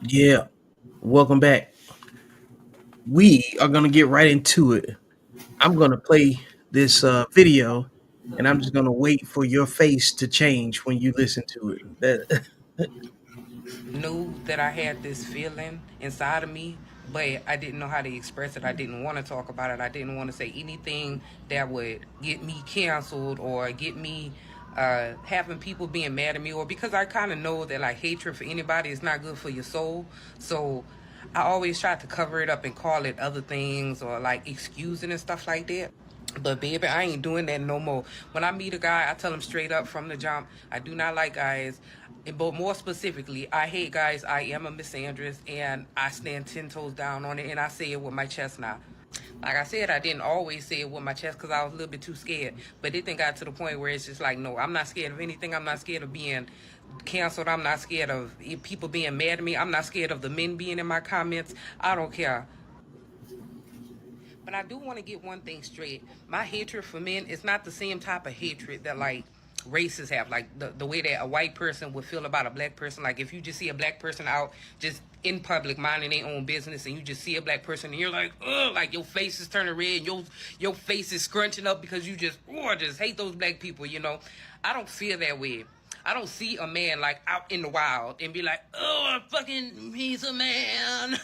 Yeah, welcome back. We are gonna get right into it. I'm gonna play this video, and I'm just gonna wait for your face to change when you listen to it. Knew that I had this feeling inside of me, but I didn't know how to express it. I didn't want to talk about it. I didn't want to say anything that would get me canceled or get me having people being mad at me, or because I kind of know that like hatred for anybody is not good for your soul. So I always tried to cover it up and call it other things or like excusing and stuff like that. But baby, I ain't doing that no more. When I meet a guy, I tell him straight up from the jump, I do not like guys. But more specifically, I hate guys. I am a misandrist, and I stand 10 toes down on it, and I say it with my chest now. Like I said, I didn't always say it with my chest because I was a little bit too scared. But it then got to the point where it's just like, no, I'm not scared of anything. I'm not scared of being canceled. I'm not scared of people being mad at me. I'm not scared of the men being in my comments. I don't care. But I do want to get one thing straight. My hatred for men is not the same type of hatred that like races have. Like the way that a white person would feel about a black person. Like if you just see a black person out just in public minding their own business and you just see a black person and you're like, ugh, like your face is turning red, your face is scrunching up because you just hate those black people, you know. I don't feel that way. I don't see a man like out in the wild and be like, oh, fucking, he's a man.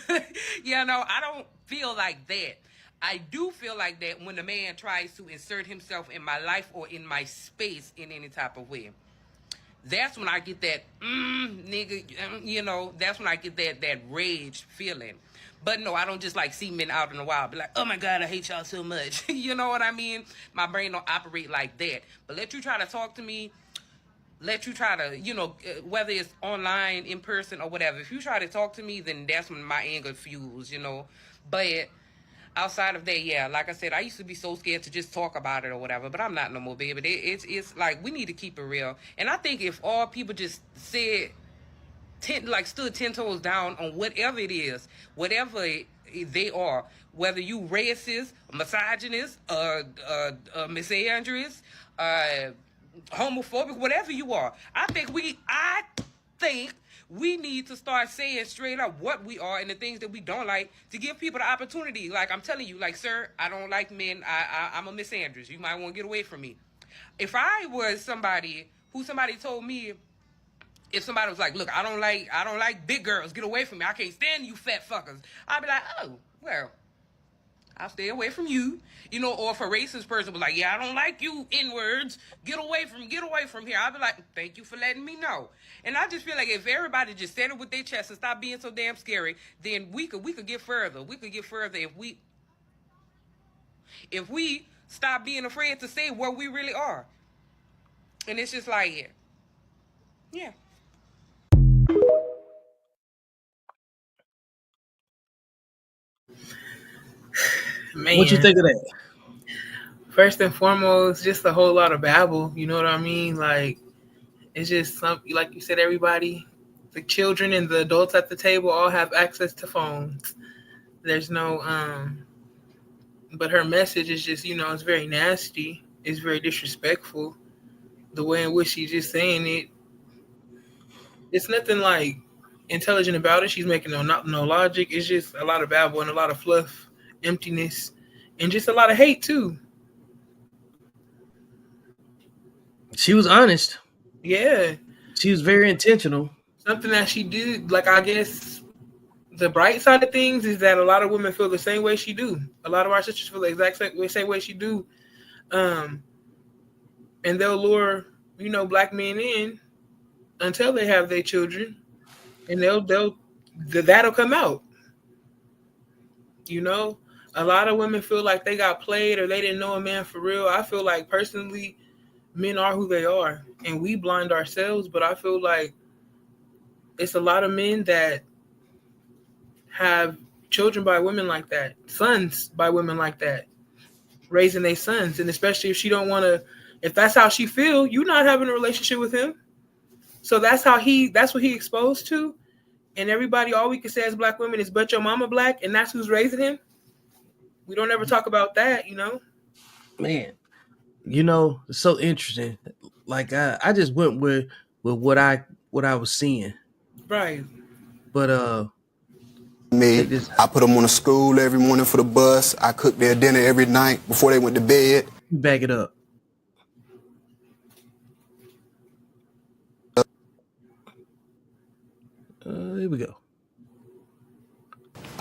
You know, I don't feel like that. I do feel like that when a man tries to insert himself in my life or in my space in any type of way. That's when I get that, nigga, you know, that's when I get that rage feeling. But no, I don't just like see men out in the wild, be like, oh my God, I hate y'all so much. You know what I mean? My brain don't operate like that. But let you try to talk to me, let you try to, you know, whether it's online, in person, or whatever. If you try to talk to me, then that's when my anger fuels, you know. But outside of that, yeah, like I said, I used to be so scared to just talk about it or whatever, but I'm not no more, baby. It's like we need to keep it real. And I think if all people just said, stood 10 toes down on whatever it is, whatever they are, whether you racist, misogynist, misandrist, uh, homophobic, whatever you are, I think we need to start saying straight up what we are and the things that we don't like to give people the opportunity. Like I'm telling you, like, sir, I don't like men. I'm a misandrist. You might want to get away from me. If I was somebody told me, if somebody was like, look, I don't like big girls. Get away from me. I can't stand you fat fuckers. I'd be like, oh, well, I'll stay away from you. You know, or if a racist person was like, yeah, I don't like you N-words. Get away from here. I'd be like, thank you for letting me know. And I just feel like if everybody just said it with their chest and stop being so damn scary, then we could get further. We could get further if we stop being afraid to say what we really are. And it's just like, yeah. What you Man, think of that? first and foremost, just a whole lot of babble. You know what I mean? Like it's just like you said, everybody, the children and the adults at the table all have access to phones. There's no but her message is just, it's very nasty. It's very disrespectful. The way in which she's just saying it, it's nothing like intelligent about it. She's making no logic. It's just a lot of babble and a lot of fluff, emptiness, and just a lot of hate too. She was honest. Yeah, She was very intentional. something that she did. Like I guess the bright side of things is that a lot of women feel the same way she do. A lot of our sisters feel the exact same way she do, um, and they'll lure black men in until they have their children, and that'll come out. You know, a lot of women feel like they got played or they didn't know a man for real. I feel like personally, men are who they are, and we blind ourselves. But I feel like it's a lot of men that have children by women like that, sons by women like that, raising their sons. And especially if she don't want to, if that's how she feel, you not having a relationship with him. So that's what he exposed to. And everybody, all we can say as black women is, but your mama black, and that's who's raising him. We don't ever talk about that. Man, it's so interesting. Like I just went with what I was seeing. Right. But Me, I put them on to school every morning for the bus. I cooked their dinner every night before they went to bed. back it up. Here we go.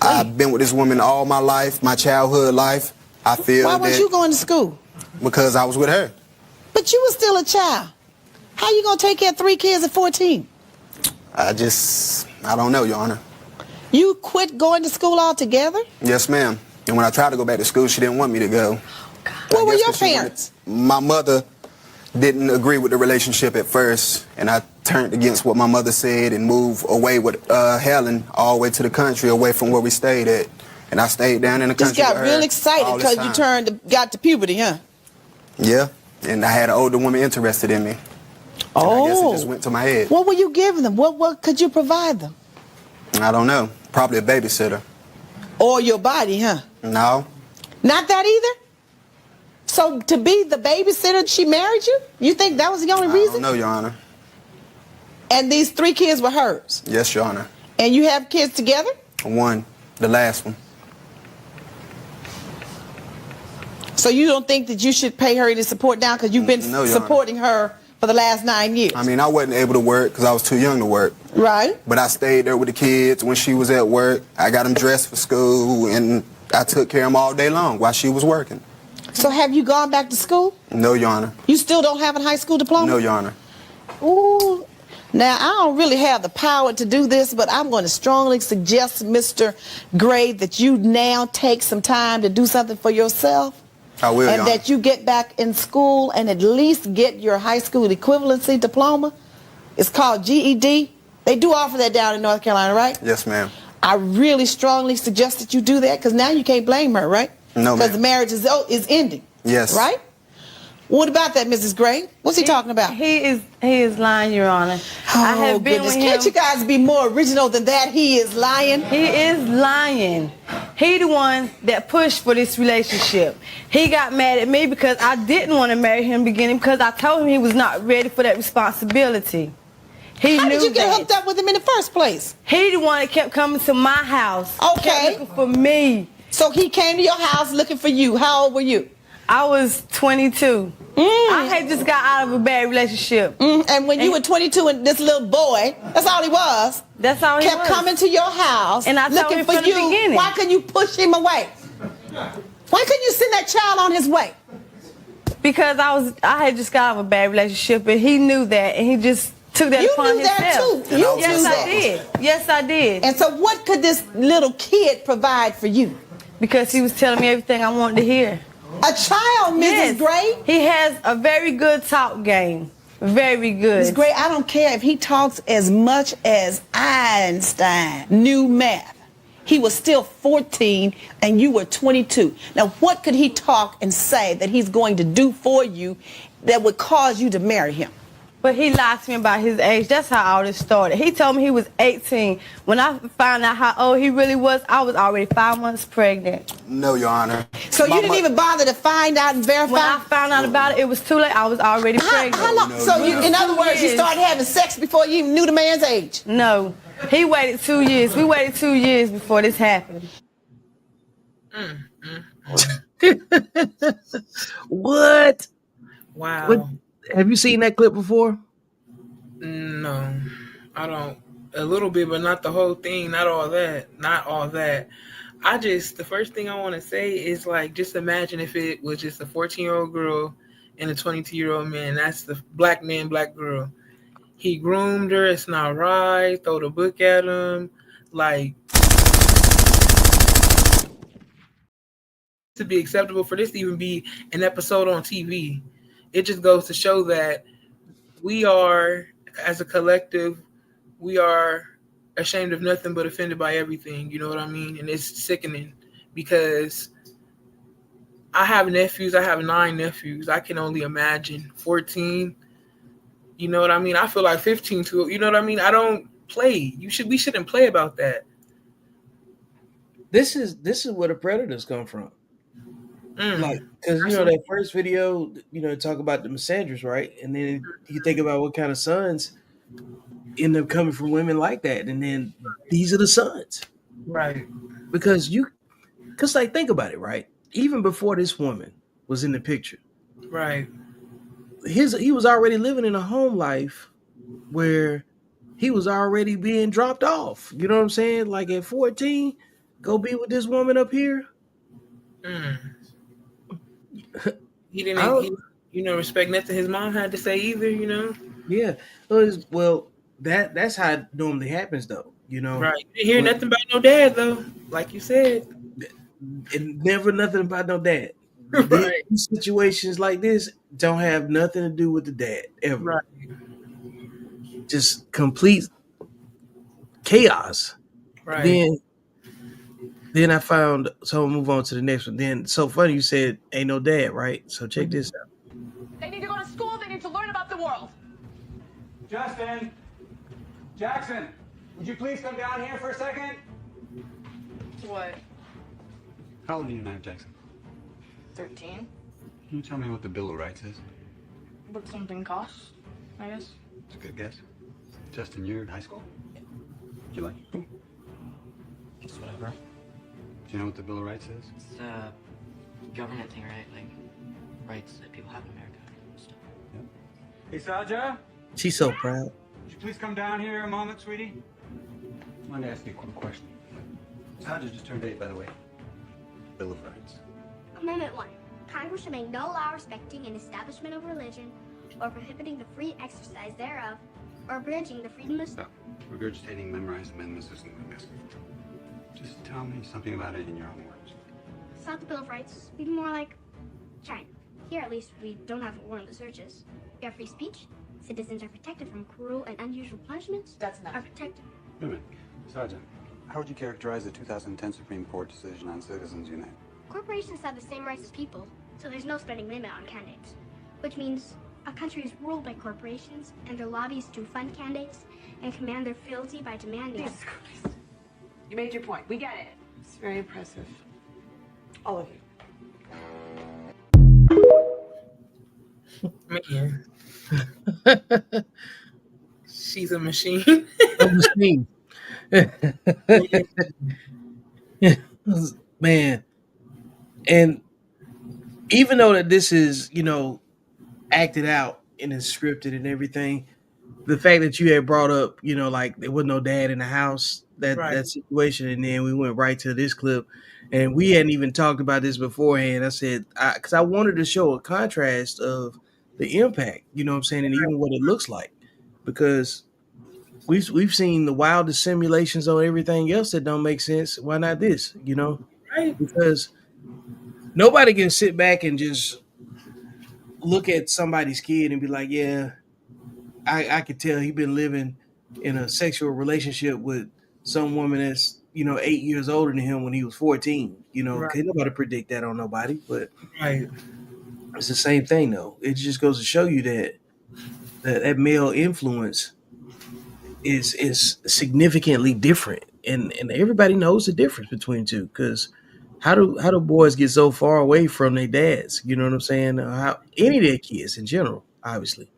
I've been with this woman all my life, my childhood life. I feel Why weren't you going to school? Because I was with her. But you were still a child. How you gonna take care of 3 kids at 14? I don't know, Your Honor. You quit going to school altogether? Yes, ma'am. And when I tried to go back to school, she didn't want me to go. Where were your parents? My mother didn't agree with the relationship at first, and I turned against what my mother said and moved away with Helen all the way to the country, away from where we stayed at. And I stayed down in the country. Just got real excited because you got to puberty, huh? Yeah, and I had an older woman interested in me. Oh. I guess it just went to my head. What were you giving them? What could you provide them? I don't know. Probably a babysitter. Or your body, huh? No. Not that either? So to be the babysitter, she married you? You think that was the only reason? I don't know, Your Honor. And these 3 kids were hers? Yes, Your Honor. And you have kids together? One. The last one. So you don't think that you should pay her any support now because you've been supporting her for the last 9 years? I mean, I wasn't able to work because I was too young to work. Right. But I stayed there with the kids when she was at work. I got them dressed for school, and I took care of them all day long while she was working. So have you gone back to school? No, Your Honor. You still don't have a high school diploma? No, Your Honor. Ooh. Now, I don't really have the power to do this, but I'm going to strongly suggest, Mr. Gray, that you now take some time to do something for yourself. I will, and that you get back in school and at least get your high school equivalency diploma. It's called GED. They do offer that down in North Carolina, right? Yes, ma'am. I really strongly suggest that you do that because now you can't blame her, right? No, ma'am. Because the marriage is ending. Yes. Right? What about that, Mrs. Gray? What's he talking about? He is lying, Your Honor. Oh, I have been goodness. with him. Can't you guys be more original than that? He is lying. He is lying. He the one that pushed for this relationship. He got mad at me because I didn't want to marry him in the beginning because I told him he was not ready for that responsibility. How did you get hooked up with him in the first place? He the one that kept coming to my house. Okay. Kept looking for me. So he came to your house looking for you. How old were you? I was 22. I had just got out of a bad relationship. And when you were 22 and this little boy, that's all he was. That's all he was. Kept coming to your house and I looking him for from you. The beginning. Why couldn't you push him away? Why couldn't you send that child on his way? Because I had just got out of a bad relationship and he knew that and he just took that upon himself. You knew that too. Yes, I did. Yes, I did. And so what could this little kid provide for you? Because he was telling me everything I wanted to hear. A child, Mrs. Gray? He has a very good talk game. Very good. Mrs. Gray, I don't care if he talks as much as Einstein knew math. He was still 14 and you were 22. Now, what could he talk and say that he's going to do for you that would cause you to marry him? But he lied to me about his age. That's how all this started. He told me he was 18. When I found out how old he really was, I was already 5 months pregnant. No, Your Honor. So you didn't even bother to find out and verify? When I found out about it, it was too late. I was already pregnant. How long? So in other words, you started having sex before you even knew the man's age? No. He waited 2 years. We waited 2 years before this happened. What? Wow. What? Have you seen that clip before? No, I don't. A little bit, but not the whole thing. Not all that. Not all that. The first thing I want to say is like, just imagine if it was just a 14-year-old girl and a 22-year-old man. That's the black man, black girl. He groomed her. It's not right. Throw the book at him. Like, to be acceptable for this to even be an episode on TV. It just goes to show that we are, as a collective, we are ashamed of nothing but offended by everything. You know what I mean? And it's sickening because I have nephews. I have 9 nephews. I can only imagine 14. You know what I mean? I feel like 15 too. You know what I mean? I don't play. We shouldn't play about that. This is where the predators come from. Like, because that first video, talk about the misandries, right? And then you think about what kind of sons end up coming from women like that, and then these are the sons. Right. Because like, think about it, right? Even before this woman was in the picture, Right. he was already living in a home life where he was already being dropped off. You know what I'm saying? Like at 14, go be with this woman up here. Mm. He I didn't, don't, respect nothing his mom had to say either. yeah. Well, that's how it normally happens, though. Right. You didn't hear But nothing about no dad though, like you said. it never nothing about no dad. Right. These situations like this don't have nothing to do with the dad ever. Right. Just complete chaos. Right. Then I found, so I'll move on to the next one. Then, so funny you said ain't no dad, right? So check this out. They need to go to school. They need to learn about the world. Justin! Jackson! Would you please come down here for a second? What? How old are you now, Jackson? 13? Can you tell me what the Bill of Rights is? What something costs, I guess. It's a good guess. Justin, you're in high school? You like it? Just whatever. Do you know what the Bill of Rights is? It's a government thing, right? Like rights that people have in America and stuff. Yep. Hey, Saja? She's so proud. Would you please come down here a moment, sweetie? I wanted to ask you a quick question. Saja just turned 8, by the way. Bill of Rights. Amendment 1. Congress shall make no law respecting an establishment of religion or prohibiting the free exercise thereof or abridging the freedom of... Stop. Regurgitating memorized amendments isn't what I'm asking for. Just tell me something about it in your own words. It's not the Bill of Rights. We'd be more like China. Here, at least, we don't have warrantless searches. We have free speech. Citizens are protected from cruel and unusual punishments. That's enough. Are protected. Wait a minute. Sergeant, how would you characterize the 2010 Supreme Court decision on Citizens Unite? Corporations have the same rights as people, so there's no spending limit on candidates. Which means a country is ruled by corporations and their lobbies to fund candidates and command their fealty by demanding... Jesus Christ. You made your point. We get it. It's very impressive. All of you. Man. She's a machine. A machine. Man. And even though that this is, acted out and is scripted and everything, the fact that you had brought up, like there was no dad in the house, that situation, and then we went right to this clip, and we hadn't even talked about this beforehand. I said, because I wanted to show a contrast of the impact, you know what I'm saying, and even what it looks like, because we've seen the wildest simulations on everything else that don't make sense. Why not this, Right. Because nobody can sit back and just look at somebody's kid and be like, yeah, I could tell he been living in a sexual relationship with some woman that's 8 years older than him when he was 14. Right. Can't nobody predict that on nobody, but Right. it's the same thing though. It just goes to show you that male influence is significantly different, and everybody knows the difference between the two. Because how do boys get so far away from their dads? You know what I'm saying? How any of their kids in general, obviously,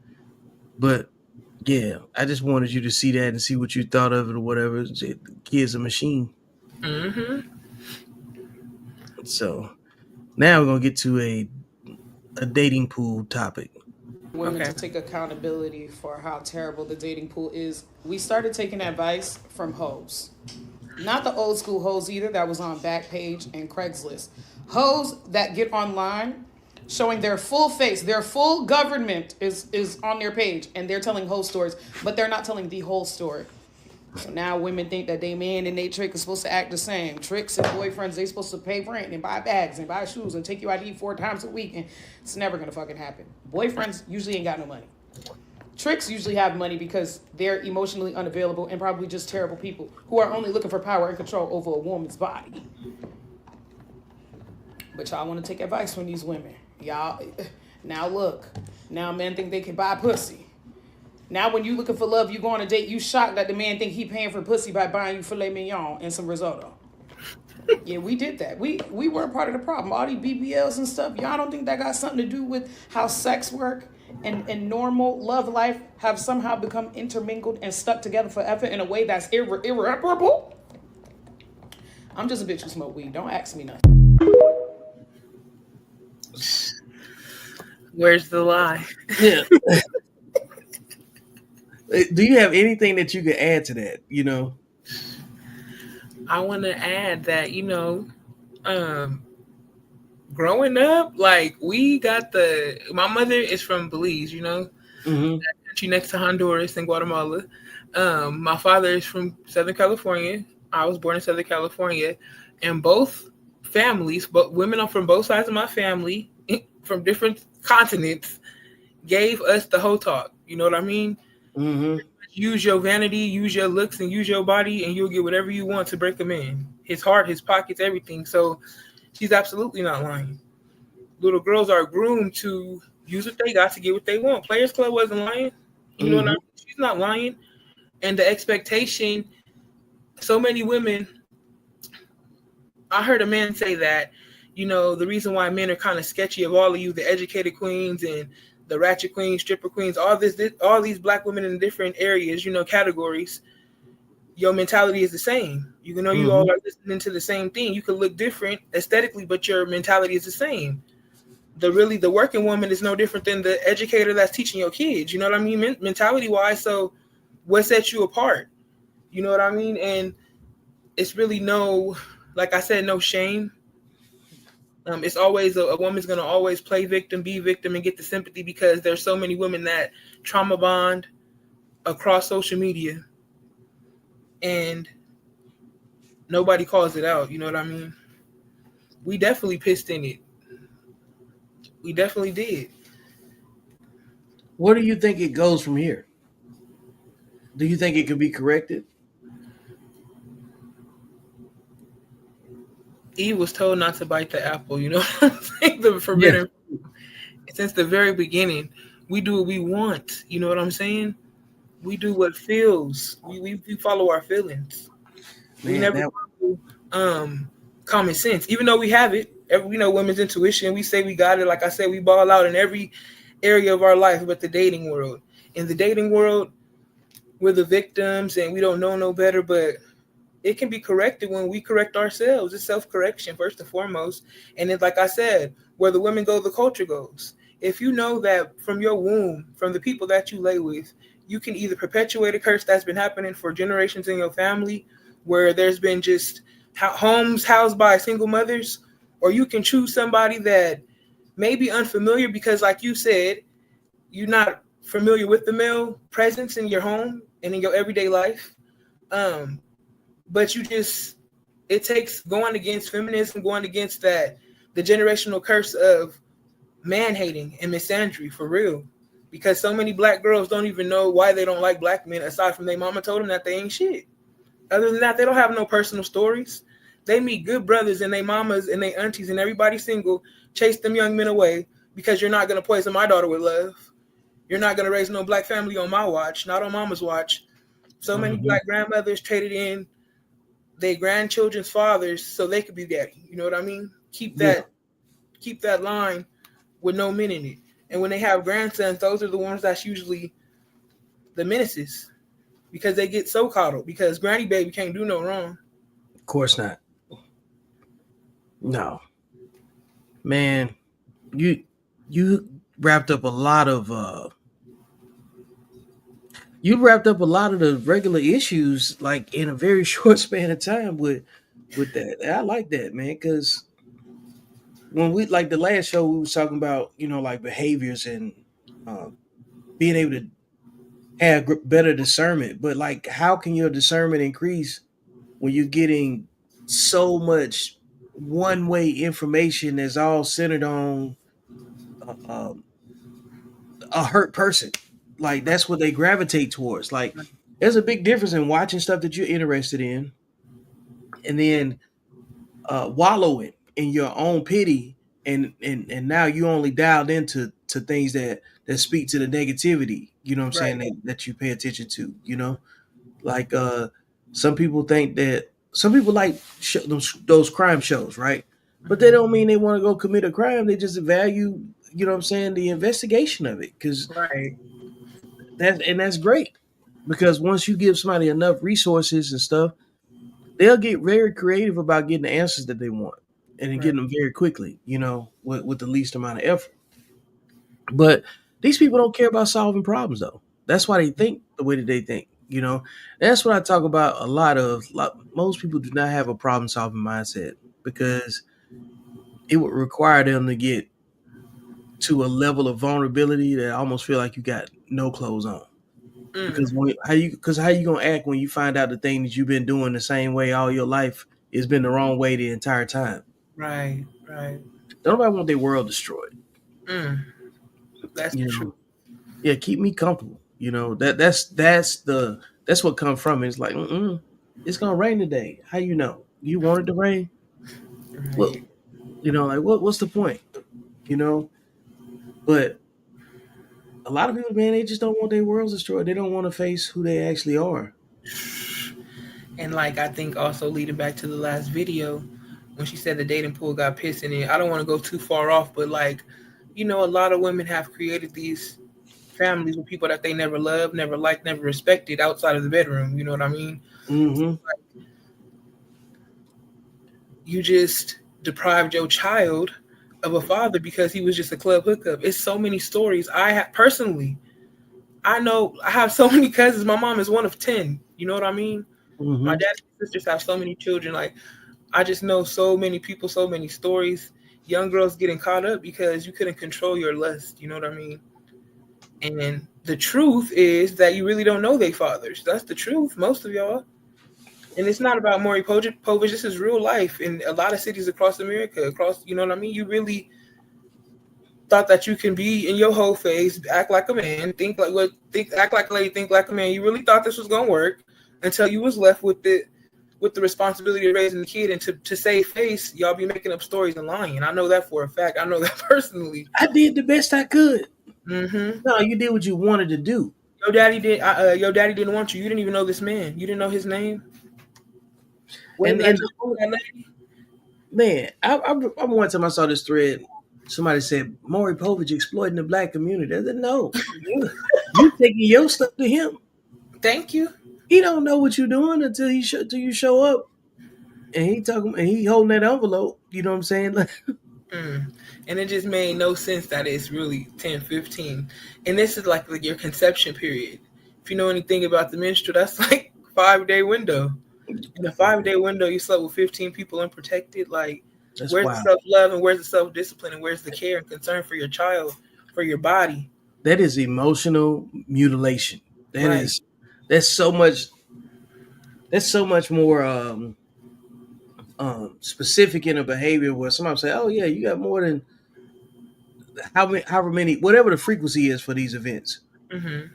but. Yeah, I just wanted you to see that and see what you thought of it or whatever. The kid's a machine. Mm-hmm. So now we're gonna get to a dating pool topic. Women Okay. to take accountability for how terrible the dating pool is. We started taking advice from hoes. Not the old school hoes either that was on Backpage and Craigslist. Hoes that get online showing their full face, their full government is on their page, and they're telling whole stories, but they're not telling the whole story. So now women think that they man and they trick is supposed to act the same. Tricks and boyfriends, they supposed to pay rent and buy bags and buy shoes and take you out to eat 4 times a week, and it's never gonna fucking happen. Boyfriends usually ain't got no money. Tricks usually have money because they're emotionally unavailable and probably just terrible people who are only looking for power and control over a woman's body. But y'all want to take advice from these women. Y'all, now look, now men think they can buy pussy. Now when you looking for love, you go on a date, you shocked that the man think he paying for pussy by buying you filet mignon and some risotto. Yeah, we did that. We weren't part of the problem. All these BBLs and stuff, y'all don't think that got something to do with how sex work and normal love life have somehow become intermingled and stuck together forever in a way that's irreparable? I'm just a bitch who smoke weed. Don't ask me nothing. Where's the lie? Yeah. Do you have anything that you could add to that? You know, I want to add that, growing up, like we got my mother is from Belize, mm-hmm. country next to Honduras and Guatemala. My father is from Southern California. I was born in Southern California, and both families, but women are from both sides of my family, from different continents, gave us the whole talk. You know what I mean? Mm-hmm. Use your vanity, use your looks, and use your body, and you'll get whatever you want to break a man. His heart, his pockets, everything. So she's absolutely not lying. Little girls are groomed to use what they got to get what they want. Players Club wasn't lying. You know what I mean? She's not lying. And the expectation, so many women, I heard a man say that, the reason why men are kind of sketchy of all of you, the educated queens and the ratchet queens, stripper queens, all these black women in different areas, categories, your mentality is the same. You know, you all are listening to the same thing. You could look different aesthetically, but your mentality is the same. The working woman is no different than the educator that's teaching your kids. You know what I mean? Mentality wise. So what sets you apart? You know what I mean? And it's really like I said, no shame. It's always a woman's going to always play victim, be victim, and get the sympathy because there's so many women that trauma bond across social media and nobody calls it out. You know what I mean? We definitely pissed in it. We definitely did. Where do you think it goes from here? Do you think it could be corrected? Eve was told not to bite the apple, you know what I'm saying? The forbidden fruit. Since the very beginning, we do what we want. You know what I'm saying? We do what feels. We follow our feelings. We never follow common sense, even though we have it. We know women's intuition. We say we got it. Like I said, we ball out in every area of our life, but the dating world. In the dating world, we're the victims and we don't know no better, but it can be corrected when we correct ourselves. It's self-correction first and foremost. And it's like I said, where the women go, the culture goes. If you know that from your womb, from the people that you lay with, you can either perpetuate a curse that's been happening for generations in your family, where there's been just homes housed by single mothers, or you can choose somebody that may be unfamiliar because, like you said, you're not familiar with the male presence in your home and in your everyday life. But it takes going against feminism, going against the generational curse of man hating and misandry for real. Because so many black girls don't even know why they don't like black men, aside from their mama told them that they ain't shit. Other than that, they don't have no personal stories. They meet good brothers and their mamas and their aunties and everybody single, chase them young men away because you're not going to poison my daughter with love. You're not going to raise no black family on my watch, not on mama's watch. So many black grandmothers traded in their grandchildren's fathers so they could be daddy. You know what I mean? Keep that line with no men in it. And when they have grandsons, those are the ones that's usually the menaces because they get so coddled because granny baby can't do no wrong. Of course not. No. Man, you wrapped up a lot of the regular issues like in a very short span of time with that. I like that, man, because when we like the last show we was talking about, like behaviors and being able to have better discernment, but like how can your discernment increase when you're getting so much one-way information that's all centered on uh, um, a hurt person? Like that's what they gravitate towards. Like there's a big difference in watching stuff that you're interested in and then wallowing in your own pity, and now you only dialed into things that speak to the negativity, you know what I'm saying, that you pay attention to, like some people think that some people like those crime shows, right? But they don't mean they want to go commit a crime. They just value, you know what I'm saying, the investigation of it, because Right. that's great. Because once you give somebody enough resources and stuff, they'll get very creative about getting the answers that they want, and then Right. getting them very quickly, with the least amount of effort. But these people don't care about solving problems, though. That's why they think the way that they think. That's what I talk about a lot of. Most people do not have a problem solving mindset, because it would require them to get to a level of vulnerability that I almost feel like you got no clothes on. Because how you gonna act when you find out the thing that you've been doing the same way all your life has been the wrong way the entire time? Right. Right. Nobody want their world destroyed. Mm. That's You the know, truth. yeah, keep me comfortable. That's what comes from it. It's like, it's gonna rain today. How you know? You wanted to rain? Well, Right. like what's the point? You know, but a lot of people, man, they just don't want their worlds destroyed. They don't want to face who they actually are. And like I think also leading back to the last video when she said the dating pool got pissed in it. I don't want to go too far off, but like, a lot of women have created these families with people that they never loved, never liked, never respected outside of the bedroom. You know what I mean? Mm-hmm. You just deprived your child of a father because he was just a club hookup. It's so many stories. I have personally, I know I have so many cousins. My mom is one of 10. You know what I mean? My Mm-hmm. dad and sisters have so many children. Like, I just know so many people, so many stories. Young girls getting caught up because you couldn't control your lust. You know what I mean? And the truth is that you really don't know their fathers. That's the truth, most of y'all. And it's not about Maury Povich. This is real life in a lot of cities across America. You know what I mean? You really thought that you can be in your whole face, act like a man, act like a lady, think like a man. You really thought this was gonna work until you was left with the responsibility of raising the kid, and to save face, y'all be making up stories and lying. I know that for a fact. I know that personally. I did the best I could. Mm-hmm. No, you did what you wanted to do. Your daddy did. Your daddy didn't want you. You didn't even know this man. You didn't know his name. And That lady? man, I one time I saw this thread. Somebody said Maury Povich exploiting the black community. I said, no, you taking your stuff to him. Thank you. He don't know what you're doing until you show up, and he holding that envelope. You know what I'm saying? And it just made no sense that it's really 10, 15. And this is like your conception period. If you know anything about the menstrual, that's like 5-day window. In a 5-day window, you slept with 15 people unprotected. Like, That's where's wild. the self-love and where's the self-discipline and where's the care and concern for your child, for your body? That is emotional mutilation. Right. That's so much. That's so much more specific in a behavior where somebody say, "Oh yeah, you got more than however many, whatever the frequency is for these events." Mm-hmm.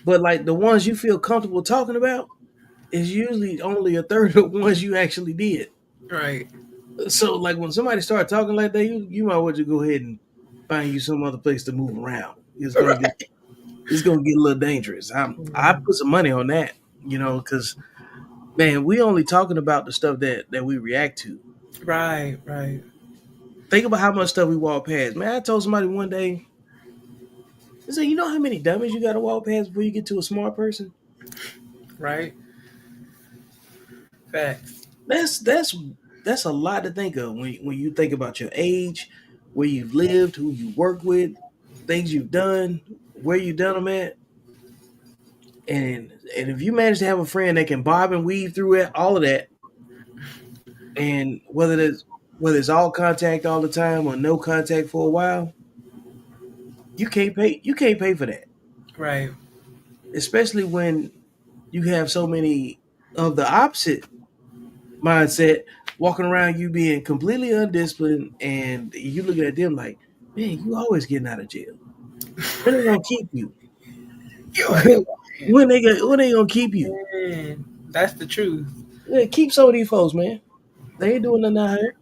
But like the ones you feel comfortable talking about is usually only a third of the ones you actually did. Right. So like when somebody start talking like that, you might want to go ahead and find you some other place to move around. It's gonna get a little dangerous. I put some money on that, because man, we only talking about the stuff that we react to. Right. Right. Think about how much stuff we walk past. Man, I told somebody one day, I said, you know how many dummies you got to walk past before you get to a smart person? Right. Facts. That's a lot to think of when you think about your age, where you've lived, who you work with, things you've done, where you've done them at. And if you manage to have a friend that can bob and weave through it, all of that, and whether it's all contact all the time or no contact for a while, you can't pay for that. Right. Especially when you have so many of the opposite mindset walking around, you being completely undisciplined, and you looking at them like, man, you always getting out of jail. When they gonna keep you? when they gonna keep you? Man, that's the truth. Yeah, keep some of these folks, man. They ain't doing nothing out here.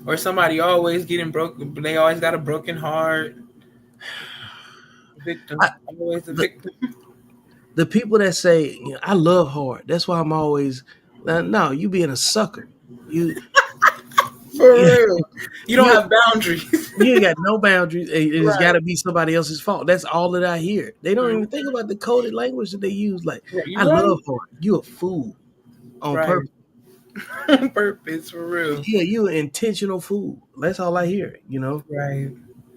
Or somebody always getting broken, but they always got a broken heart. Victim. Always a victim. The people that say, I love hard. That's why I'm always No, you being a sucker. You For you real. You don't you, have boundaries. you ain't got no boundaries. It's got Right. to be somebody else's fault. That's all that I hear. They don't Mm. even think about the coded language that they use. Like, Yeah, I you right. love hard. You a fool on Right. purpose. On purpose, for real. Yeah, you an intentional fool. That's all I hear. Right.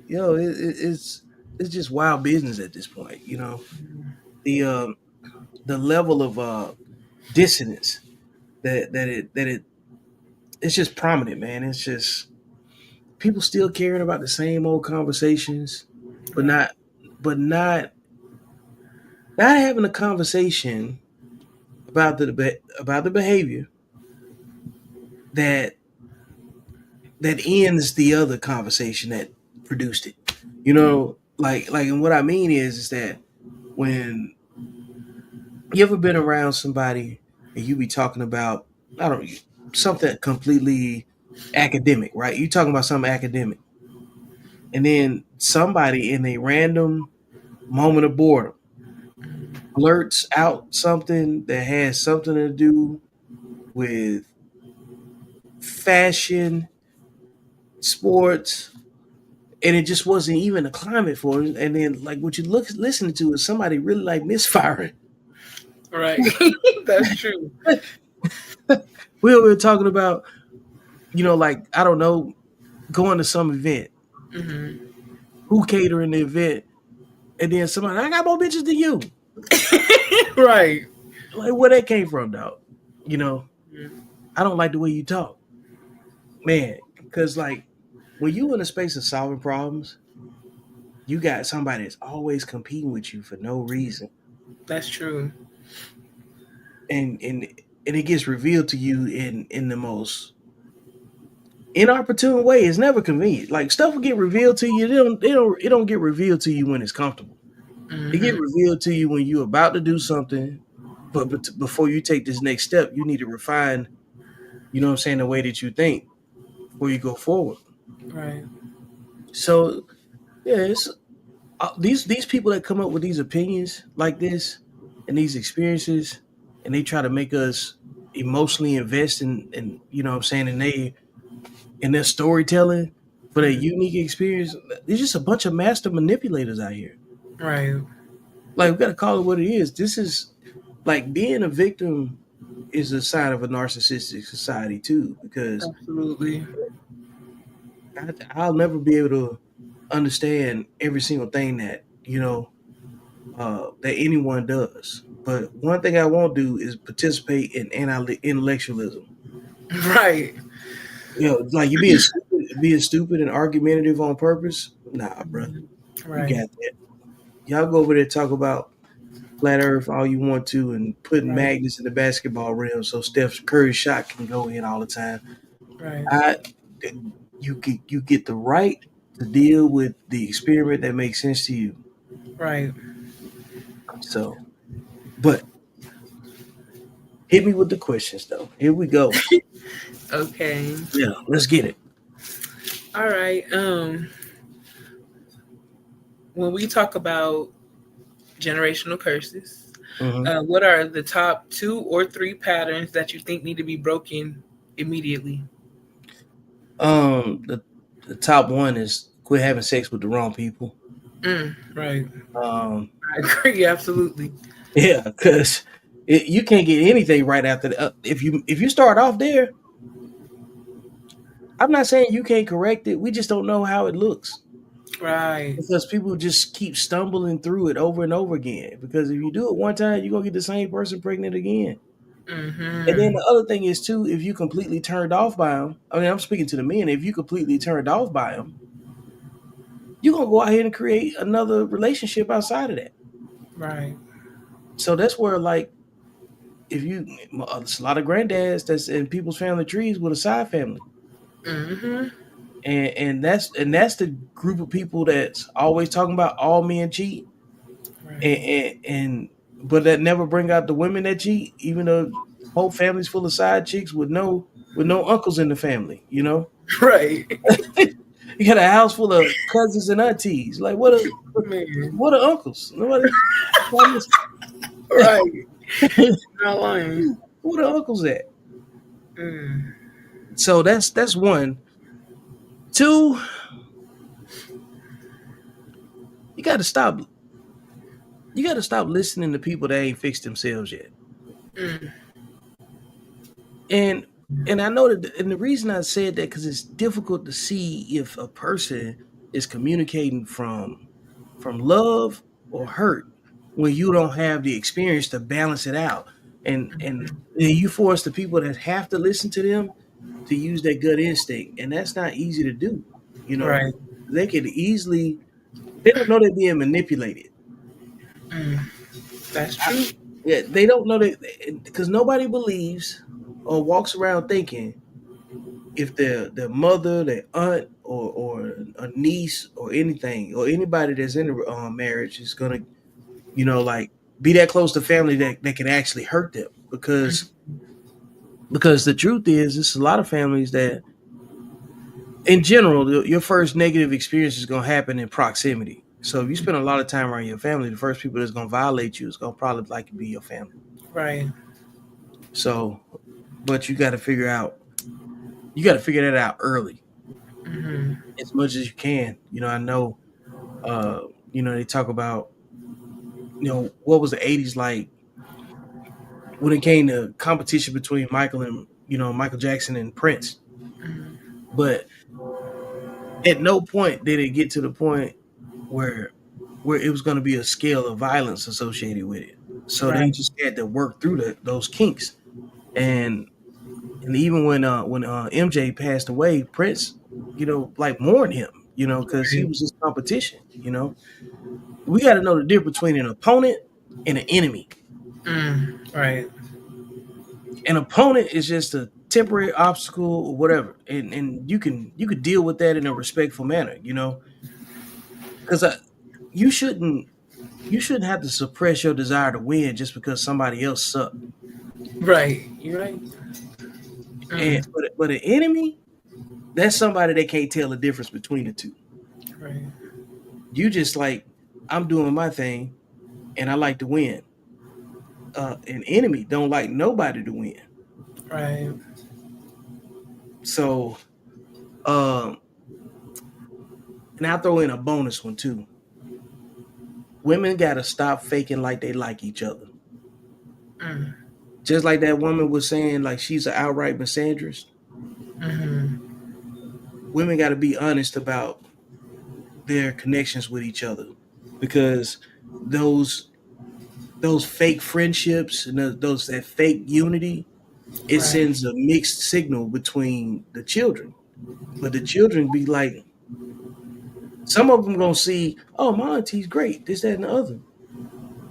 It's just wild business at this point. The the level of dissonance that it's just prominent, man. It's just people still caring about the same old conversations, but Right. not having a conversation about the behavior that that ends the other conversation that produced it. And what I mean is that when you ever been around somebody and you be talking about, I don't know, something completely academic, right? You talking about something academic, and then somebody in a random moment of boredom blurts out something that has something to do with fashion, sports, and it just wasn't even a climate for it. And then, like, what you listening to is somebody really like misfiring. Right. That's true. We were talking about, like, I don't know, going to some event, Hmm. who catering the event, and then somebody, I got more bitches than you. Right. Like, where that came from, dog? You know, I don't like the way you talk, man. Because like, when you in a space of solving problems, you got somebody that's always competing with you for no reason, That's true. and it gets revealed to you in the most inopportune way. It's never convenient. Like, stuff will get revealed to you. It don't get revealed to you when it's comfortable. It get Hmm. revealed to you when you're about to do something, but before you take this next step, you need to refine, what I'm saying, the way that you think before you go forward. Right. So yeah, it's these people that come up with these opinions like this and these experiences, and they try to make us emotionally invest in what I'm saying, in their storytelling for their Hmm. unique experience. There's just a bunch of master manipulators out here. Right. Like, we gotta call it what it is. This is like being a victim is a sign of a narcissistic society too, because Absolutely. I'll never be able to understand every single thing that that anyone does. But one thing I won't do is participate in intellectualism. Right. Like, you being stupid and argumentative on purpose. Nah, brother, you Right. got that. Y'all go over there, talk about flat Earth all you want to, and putting Right. magnets in the basketball rim so Steph Curry's shot can go in all the time. Right. I you get the right to deal with the experiment that makes sense to you. Right. So, but hit me with the questions though. Here we go. Okay. Yeah, let's get it. All right. When we talk about generational curses, Mhm. what are the top 2 or 3 patterns that you think need to be broken immediately? The top one is quit having sex with the wrong people. Right. Um, I agree. Absolutely. yeah, because you can't get anything right after that. If you start off there, I'm not saying you can't correct it. We just don't know how it looks Right. because people just keep stumbling through it over and over again. Because if you do it one time, you're gonna get the same person pregnant again. And then Mm-hmm. the other thing is too, if you completely turned off by them, I mean, I'm speaking to the men. If you completely turned off by them, you're gonna go out here and create another relationship outside of that. Right. So that's where, like, if you, it's a lot of granddads that's in people's family trees with a side family, Mm-hmm. and that's the group of people that's always talking about all men cheat, Right. and but that never bring out the women that cheat, even though whole families full of side chicks with no uncles in the family. Right. You got a house full of cousins and aunties. Like, Man. what are uncles? Nobody. Right. Not lying. What are uncles at? So that's one. Two, you got to stop. You got to stop listening to people that ain't fixed themselves yet. And I know that, and the reason I said that because it's difficult to see if a person is communicating from love or hurt when you don't have the experience to balance it out. And you force the people that have to listen to them to use their gut instinct, and that's not easy to do. You know, Right. they could easily they don't know they're being manipulated. That's true. Yeah, they don't know that because nobody believes or walks around thinking if their mother, their aunt, or a niece or anything or anybody that's in a marriage is gonna, like be that close to family that can actually hurt them because the truth is, it's a lot of families that, in general, your first negative experience is gonna happen in proximity. So if you spend a lot of time around your family, the first people that's gonna violate you is gonna probably like be your family. Right. So, but you got to figure that out early as much as you can. I know, they talk about, what was the 80s like when it came to competition between Michael Jackson and Prince. But at no point did it get to the point where it was going to be a scale of violence associated with it. So they Right. just had to work through those kinks. And even when MJ passed away, Prince, like mourned him, because he was his competition. We got to know the difference between an opponent and an enemy. Right. An opponent is just a temporary obstacle or whatever, and you could deal with that in a respectful manner, because you shouldn't have to suppress your desire to win just because somebody else sucked. Right. You're right. But an enemy, that's somebody that can't tell the difference between the two. Right. You just like, I'm doing my thing, and I like to win. An enemy don't like nobody to win. Right. So, and I'll throw in a bonus one too. Women got to stop faking like they like each other. Just like that woman was saying, like she's an outright misandrist. Women got to be honest about their connections with each other, because those fake friendships and that fake unity, it sends a mixed signal between the children. But the children be like, some of them gonna see, oh, my auntie's great, this, that, and the other.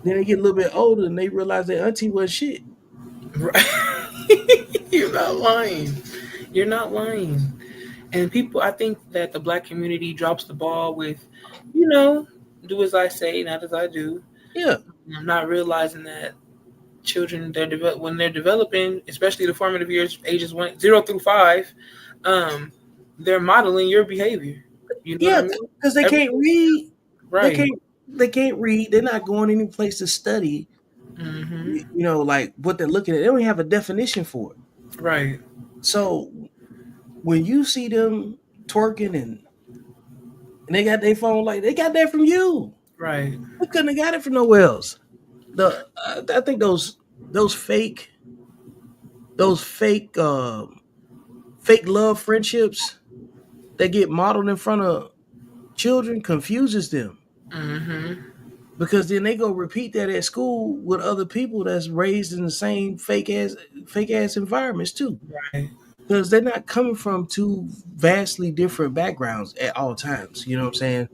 Then they get a little bit older and they realize their auntie was shit. Right. You're not lying. You're not lying. And people, I think that the Black community drops the ball with, do as I say, not as I do. Yeah. I'm not realizing that children, when they're developing, especially the formative years, ages 0 through 5, they're modeling your behavior. You know what I mean? Because they can't read. Right. They can't read. They're not going any place to study. Like what they're looking at. They don't have a definition for it. Right. So when you see them twerking and they got their phone, like they got that from you. Right. They couldn't have got it from nowhere else. I think those fake fake love friendships that get modeled in front of children confuses them. Because then they go repeat that at school with other people that's raised in the same fake ass environments too. Right. Because they're not coming from two vastly different backgrounds at all times. You know what I'm saying?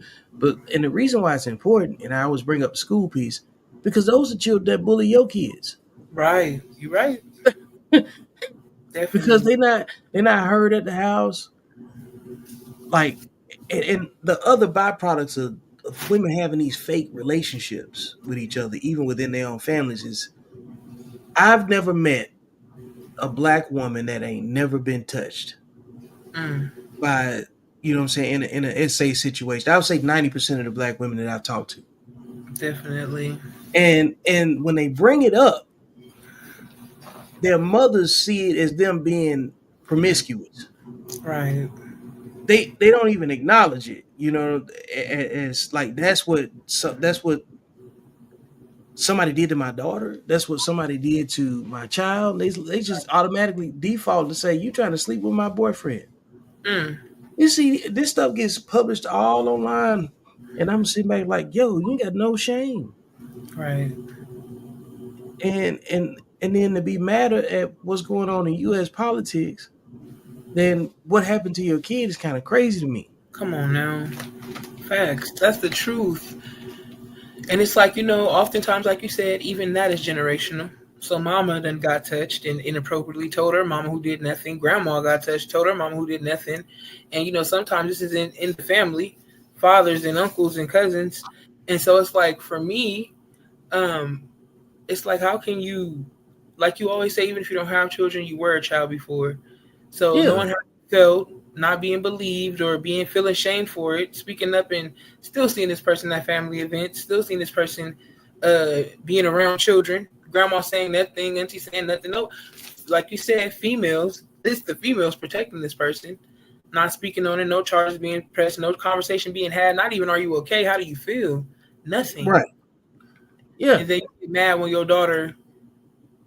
And the reason why it's important, and I always bring up the school piece, because those are children that bully your kids. Right. You're right. Because they're not heard at the house. Like, and the other byproducts of women having these fake relationships with each other, even within their own families, is I've never met a Black woman that ain't never been touched by, you know what I'm saying, in an SA situation. I would say 90% of the Black women that I've talked to. Definitely. And when they bring it up, their mothers see it as them being promiscuous. Right. They don't even acknowledge it, you know, as like that's what somebody did to my daughter. That's what somebody did to my child. They just automatically default to say you trying to sleep with my boyfriend. Mm. You see, this stuff gets published all online, and I'm sitting back like, yo, you ain't got no shame. Right. And then to be mad at what's going on in U.S. politics, then what happened to your kid is kind of crazy to me. Come on now. Facts. That's the truth. And it's like, oftentimes, like you said, even that is generational. So mama then got touched and inappropriately told her mama who did nothing. Grandma got touched, told her mama who did nothing. And, sometimes this is in the family, fathers and uncles and cousins. And so it's like, for me, it's like, how can you, like you always say, even if you don't have children, you were a child before. So Yeah. knowing how you felt, not being believed or feeling shamed for it, speaking up and still seeing this person at family events, still seeing this person being around children, grandma saying nothing, auntie saying nothing. No, like you said, females, it's the females protecting this person, not speaking on it, no charges being pressed, no conversation being had, not even are you okay, how do you feel? Nothing. Right. Yeah. And then you get mad when your daughter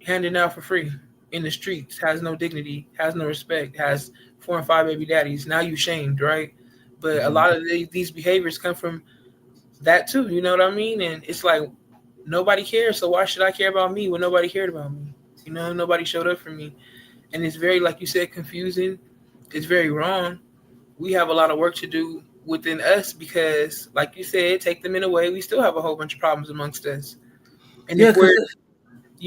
handing out for free in the streets, has no dignity, has no respect, has 4 and 5 baby daddies. Now you shamed, right? But a lot of these behaviors come from that too. You know what I mean? And it's like nobody cares. So why should I care about me when nobody cared about me? Nobody showed up for me. And it's very, like you said, confusing. It's very wrong. We have a lot of work to do within us because, like you said, take the men away. We still have a whole bunch of problems amongst us. And Yeah, if we're,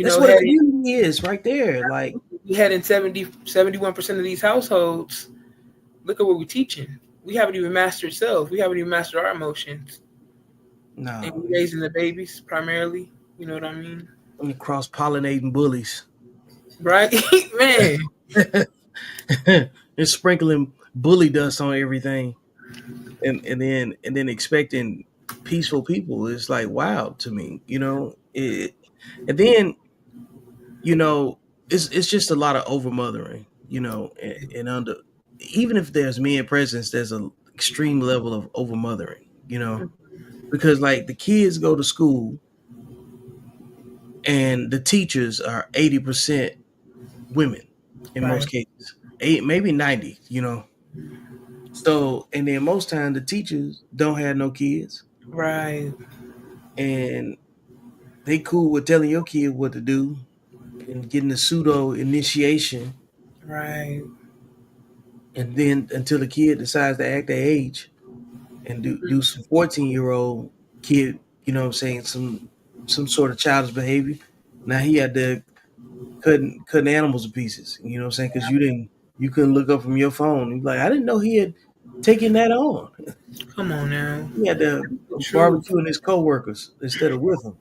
that's what a community is right there. Like, we had in 71% of these households, look at what we're teaching. We haven't even mastered self. We haven't even mastered our emotions. no. And we're raising the babies primarily. You know what I mean? And cross-pollinating bullies. Right? Man. They're sprinkling bully dust on everything. And then expecting peaceful people is like wow to me, and then it's just a lot of over mothering, and under, even if there's men presence, there's an extreme level of over mothering, because like the kids go to school and the teachers are 80% women in most cases, maybe 90, so, and then most times the teachers don't have no kids, Right. and they cool with telling your kid what to do and getting the pseudo initiation, Right. and then until the kid decides to act their age and do some 14-year-old kid, what I'm saying, some sort of childish behavior. Now he had to cutting animals to pieces, what I'm saying, because you couldn't look up from your phone. He's like, I didn't know he had taken that on. Come on now. He had to barbecuing his coworkers instead of with them.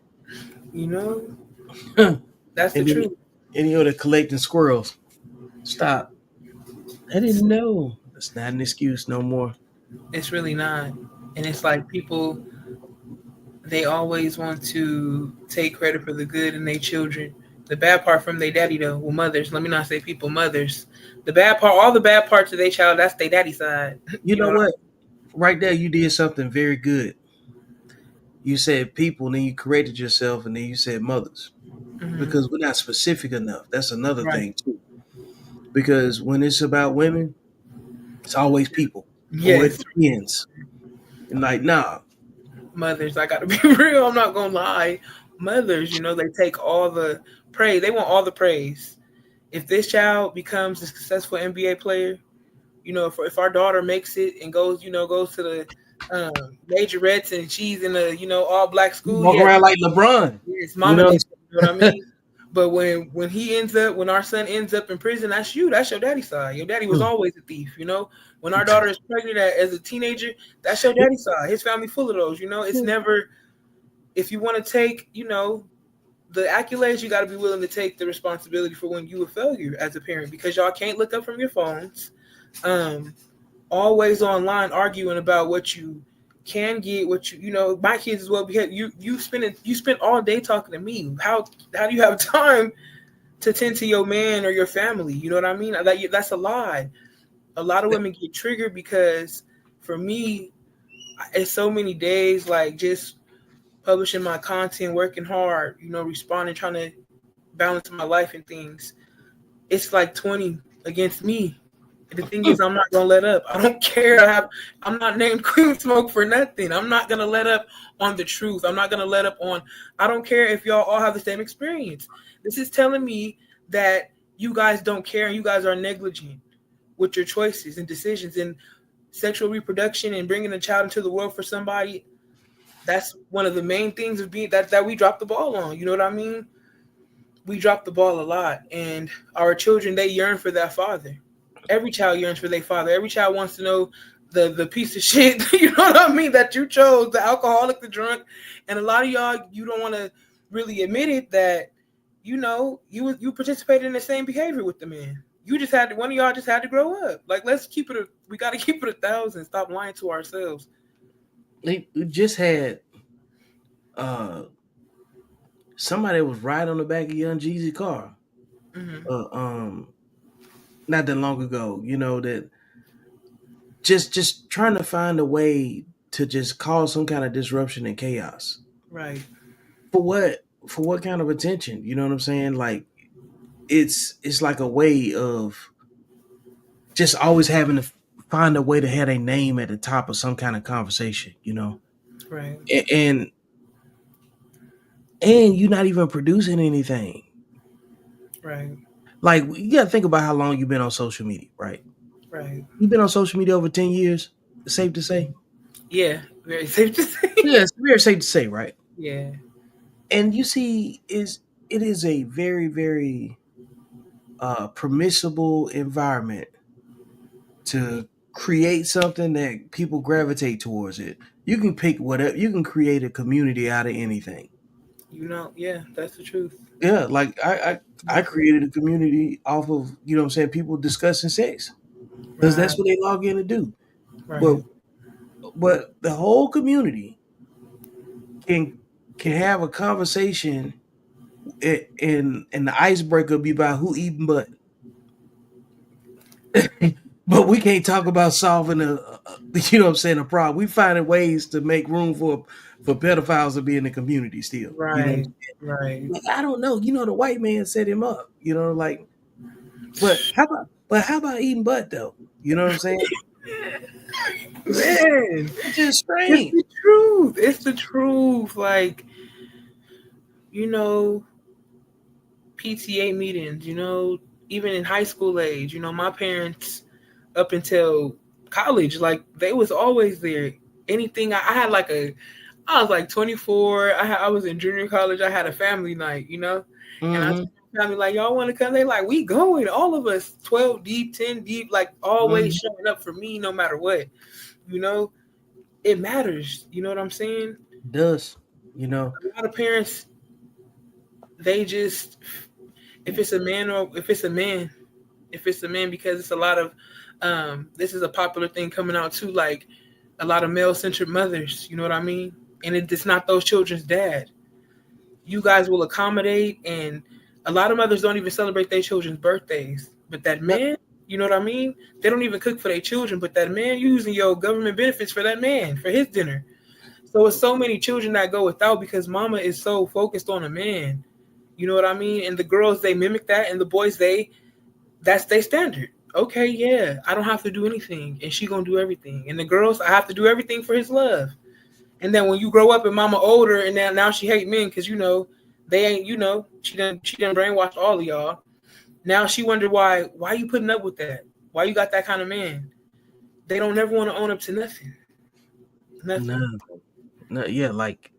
That's the and truth. And they're collecting squirrels. Stop. I didn't know. That's not an excuse no more. It's really not. And it's like people, they always want to take credit for the good in their children. The bad part from their daddy, though, well, mothers, let me not say people, mothers. The bad part, all the bad parts of their child, that's their daddy side. You know what? Right there, you did something very good. You said people, and then you corrected yourself, and then you said mothers. Mm-hmm. Because we're not specific enough. That's another thing, too. Because when it's about women, it's always people. Yes. Or it depends. And like, nah. Mothers, I gotta be real. I'm not gonna lie. Mothers, they take all the praise. They want all the praise. If this child becomes a successful NBA player, if our daughter makes it and goes to the majorettes and she's in a all black school, walk around like LeBron. Yes, mama. You know what I mean? But when our son ends up in prison, that's your daddy's side. Your daddy was always a thief, When our daughter is pregnant as a teenager, that's your daddy's side. His family full of those, It's never, if you want to take, the accolades, you got to be willing to take the responsibility for when you a failure as a parent, because y'all can't look up from your phones. Always online arguing about what you can get, what my kids as well, because you spent all day talking to me. How do you have time to tend to your man or your family. You know what I mean? That's a lie. A lot of women get triggered because, for me, it's so many days like just publishing my content, working hard, responding, trying to balance my life and things. It's like 20 against me. And the thing is, I'm not gonna let up. I don't care. I'm not named Queen Smoke for nothing. I'm not gonna let up on the truth. I'm not gonna let up on. I don't care if y'all all have the same experience. This is telling me that you guys don't care and you guys are negligent with your choices and decisions and sexual reproduction and bringing a child into the world for somebody. That's one of the main things of being that we dropped the ball on. You know what I mean? We dropped the ball a lot, and our children, they yearn for that father. Every child yearns for their father. Every child wants to know the piece of shit, you know what I mean, that you chose, the alcoholic, the drunk. And a lot of y'all, you don't want to really admit it that, you participated in the same behavior with the man. One of y'all just had to grow up. Like, we got to keep it 1,000. Stop lying to ourselves. We just had somebody was riding on the back of Young Jeezy's car. Mm-hmm. Not that long ago, that just trying to find a way to just cause some kind of disruption and chaos. Right. For what kind of attention? You know what I'm saying? Like, it's like a way of just always having to find a way to have a name at the top of some kind of conversation, Right. And you're not even producing anything. Right. Like, you gotta think about how long you've been on social media, right? Right. You've been on social media over 10 years. It's safe to say. Yeah, very safe to say. Yes, very safe to say, right? Yeah. And you see, it is a very, very permissible environment to create something that people gravitate towards it. You can pick whatever, you can create a community out of anything. Yeah, that's the truth. Yeah, like I created a community off of, what I'm saying, people discussing sex. Because that's what they log in to do. Right. But the whole community can have a conversation, and the icebreaker be about who eating butt. But we can't talk about solving a problem. We finding ways to make room for pedophiles to be in the community still. Right. Right. Like, I don't know. The white man set him up. Like, but how about eating butt though? You know what I'm saying? Man, It's just strange. it's the truth. It's the truth. Like, PTA meetings, even in high school age, my parents up until college, like, they was always there. Anything I had I was like 24. I was in junior college. I had a family night, and I told my family, like, y'all want to come? They like, we going, all of us, 12 deep, 10 deep, like, always showing up for me no matter what. It matters. You know what I'm saying? It does. A lot of parents, they just, if it's a man, because it's a lot of, this is a popular thing coming out too, like a lot of male-centered mothers, you know what I mean? And it's not those children's dad. You guys will accommodate, and a lot of mothers don't even celebrate their children's birthdays. But that man, you know what I mean? They don't even cook for their children, but that man, you using your government benefits for that man, for his dinner. So it's so many children that go without because mama is so focused on a man. You know what I mean? And the girls, they mimic that, and the boys, that's their standard. Okay, yeah, I don't have to do anything, and she gonna do everything. And the girls, I have to do everything for his love. And then when you grow up and mama older, and now she hate men because they ain't, she done brainwashed all of y'all. Now she wonder why you putting up with that? Why you got that kind of man? They don't never want to own up to nothing. Nothing. No, yeah, like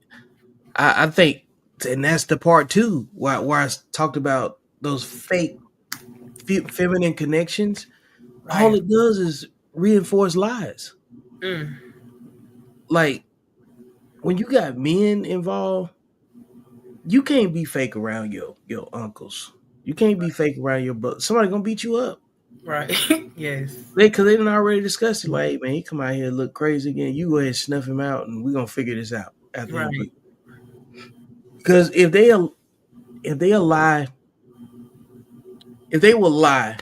I think, and that's the part too where I talked about those fake feminine connections. Right. All it does is reinforce lies. Like, when you got men involved, you can't be fake around your uncles. You can't be fake around your brother. Somebody gonna beat you up. Right. Yes. Because they done already discussed it. Like, hey, man, he come out here and look crazy again. You go ahead and snuff him out, and we're gonna figure this out after. Right. Because if they lie if they will lie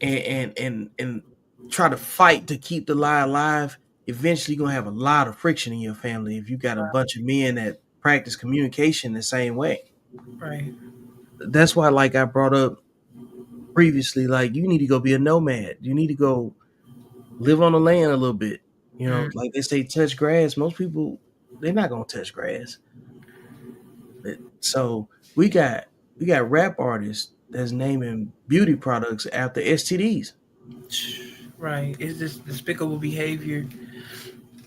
and try to fight to keep the lie alive, eventually you're gonna have a lot of friction in your family if you got a bunch of men that practice communication the same way. Right. That's why, like I brought up previously, like you need to go be a nomad. You need to go live on the land a little bit. You know, Mm. like they say, touch grass. Most people they're not gonna touch grass. So we got rap artists that's naming beauty products after STDs. Right. It's just despicable behavior,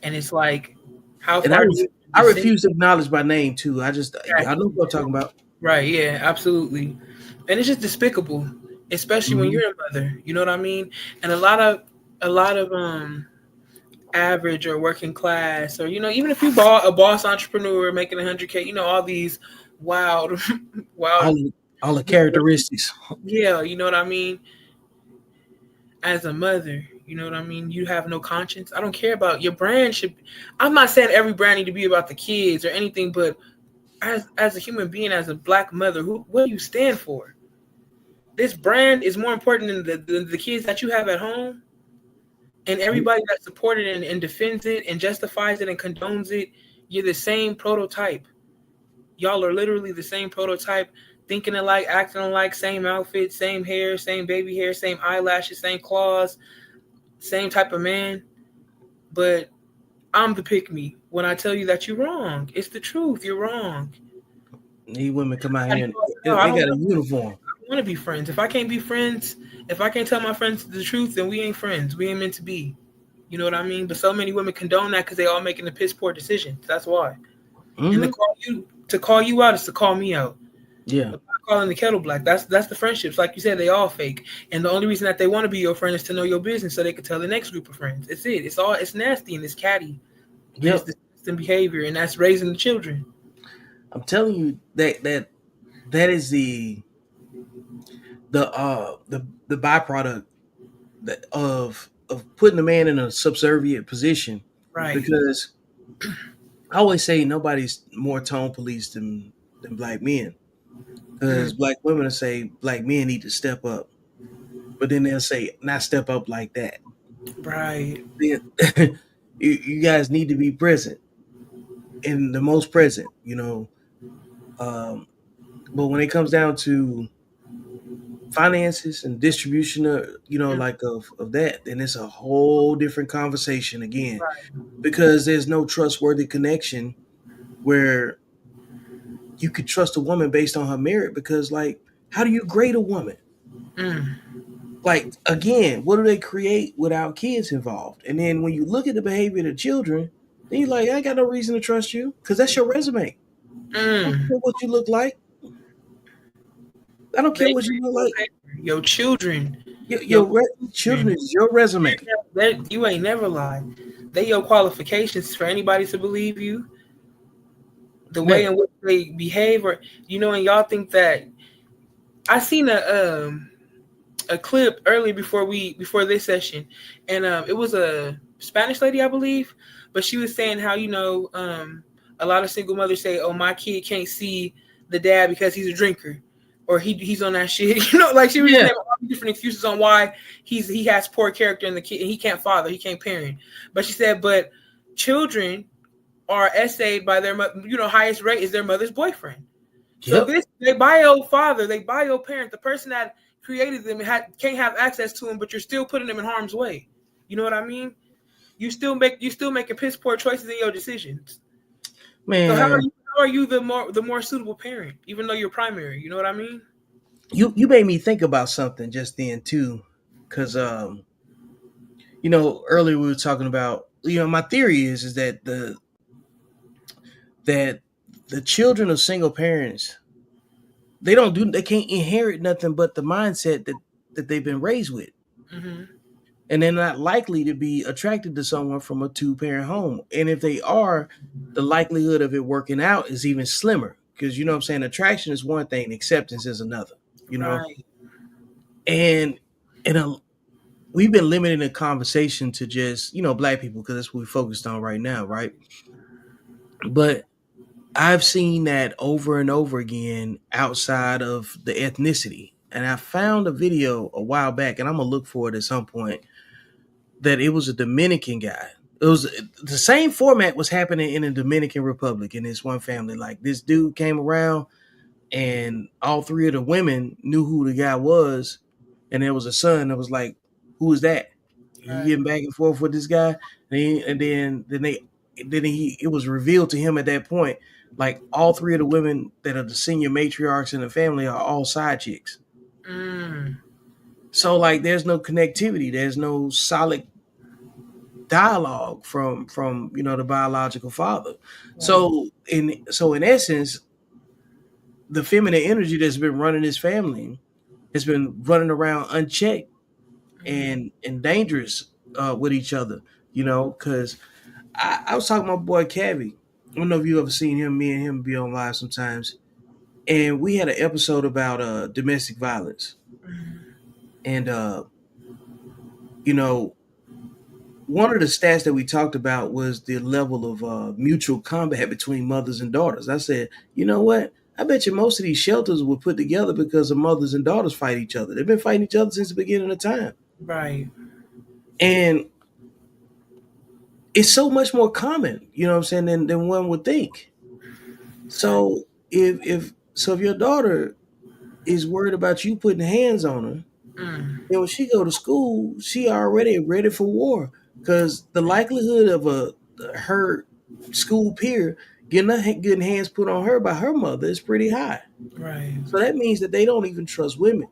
and it's like, how And I far do ref- we I descend? refuse to acknowledge by name too. Y'all know Exactly. what I'm talking about. Right. Yeah. Absolutely. And it's just despicable, especially when Mhm. you're a mother. You know what I mean? And a lot of average or working class, or even if you bought a boss entrepreneur making 100K, all these wild, All wild. the, all the characteristics. Yeah. You know what I mean? As a mother, you know what I mean? You have no conscience. I don't care about your brand. I'm not saying every brand need to be about the kids or anything, but as a human being, as a black mother, what do you stand for? This brand is more important than the kids that you have at home, and everybody that supported it and defends it and justifies it and condones it. You're the same prototype. Y'all are literally the same prototype, thinking alike, acting alike, same outfit, same hair, same baby hair, same eyelashes, same claws, same type of man. But I'm the pick me when I tell you that you're wrong. It's the truth. You're wrong. These women come out I here and no, I they don't got a uniform. want to be friends. If I can't be friends, if I can't tell my friends the truth, then we ain't friends. We ain't meant to be. You know what I mean? But so many women condone that because they all making the piss poor decisions. That's why. And Hmm. to call you out is to call me out. Yeah. But not calling the kettle black. That's the friendships. Like you said, they all fake. And the only reason that they want to be your friend is to know your business so they can tell the next group of friends. It's it. It's nasty and it's catty. And it's Yep. disgusting behavior, and that's raising the children. I'm telling you that is the byproduct of putting a man in a subservient position, Right. because I always say nobody's more tone police than black men, because Mm, black women will say black men need to step up, but then they'll say not step up like that. right. Then you guys need to be present and the most present, um, but when it comes down to finances and distribution of Mm, like of that, then it's a whole different conversation again, right. because there's no trustworthy connection where you could trust a woman based on her merit, because like how do you grade a woman? Mm, Like again, what do they create without kids involved? And then when you look at the behavior of the children, then you're like, I got no reason to trust you because that's your resume. I don't mm. care what you look like. I don't care They what you look like. your children, Your, your your children children. is your resume. You ain't never lied. They your qualifications for anybody to believe you. The way Never. in which they behave, or and y'all think that I seen a clip earlier before this session, and it was a Spanish lady, I believe, but she was saying how a lot of single mothers say, "Oh, my kid can't see the dad because he's a drinker, or he's on that shit." Like she was just Yeah. naming all these different excuses on why he has poor character in the kid, and he can't father, he can't parent. But she said, but children are essayed by their highest rate is their mother's boyfriend. So Yep. this they bio father, they bio parent, the person that created them can't have access to them, but you're still putting them in harm's way. You know what I mean? You still making piss poor choices in your decisions. So Man, how are you the more suitable parent, even though you're primary? You know what I mean? you made me think about something just then too, because earlier we were talking about, my theory is that the children of single parents, they can't inherit nothing but the mindset that they've been raised with, Mm-hmm. and they're not likely to be attracted to someone from a two-parent home, and if they are, the likelihood of it working out is even slimmer, because you know what I'm saying, attraction is one thing, acceptance is another, you know Right. and and we've been limiting the conversation to just black people, because that's what we're focused on right now, right? But I've seen that over and over again outside of the ethnicity. and I found a video a while back, and I'm gonna look for it at some point. That it was a Dominican guy. It was the same format was happening in the Dominican Republic in this one family. Like this dude came around, and all three of the women knew who the guy was, and there was a son that was like, "Who is that?" He Right. getting back and forth with this guy, and then it was revealed to him at that point, like all three of the women that are the senior matriarchs in the family are all side chicks. Mm. So like, there's no connectivity, there's no solid dialogue from the biological father. So in essence, the feminine energy that's been running this family has been running around unchecked and dangerous with each other, because I was talking to my boy Cavi. I don't know if you ever seen him. Me and him be on live sometimes, and we had an episode about domestic violence, and one of the stats that we talked about was the level of mutual combat between mothers and daughters. I said, you know what? I bet you most of these shelters were put together because the mothers and daughters fight each other. They've been fighting each other since the beginning of time. Right. And it's so much more common, you know what I'm saying, than one would think. So if your daughter is worried about you putting hands on her, Mm. then when she go to school, she already ready for war, because the likelihood of her school peer getting hands put on her by her mother is pretty high. Right. So that means that they don't even trust women.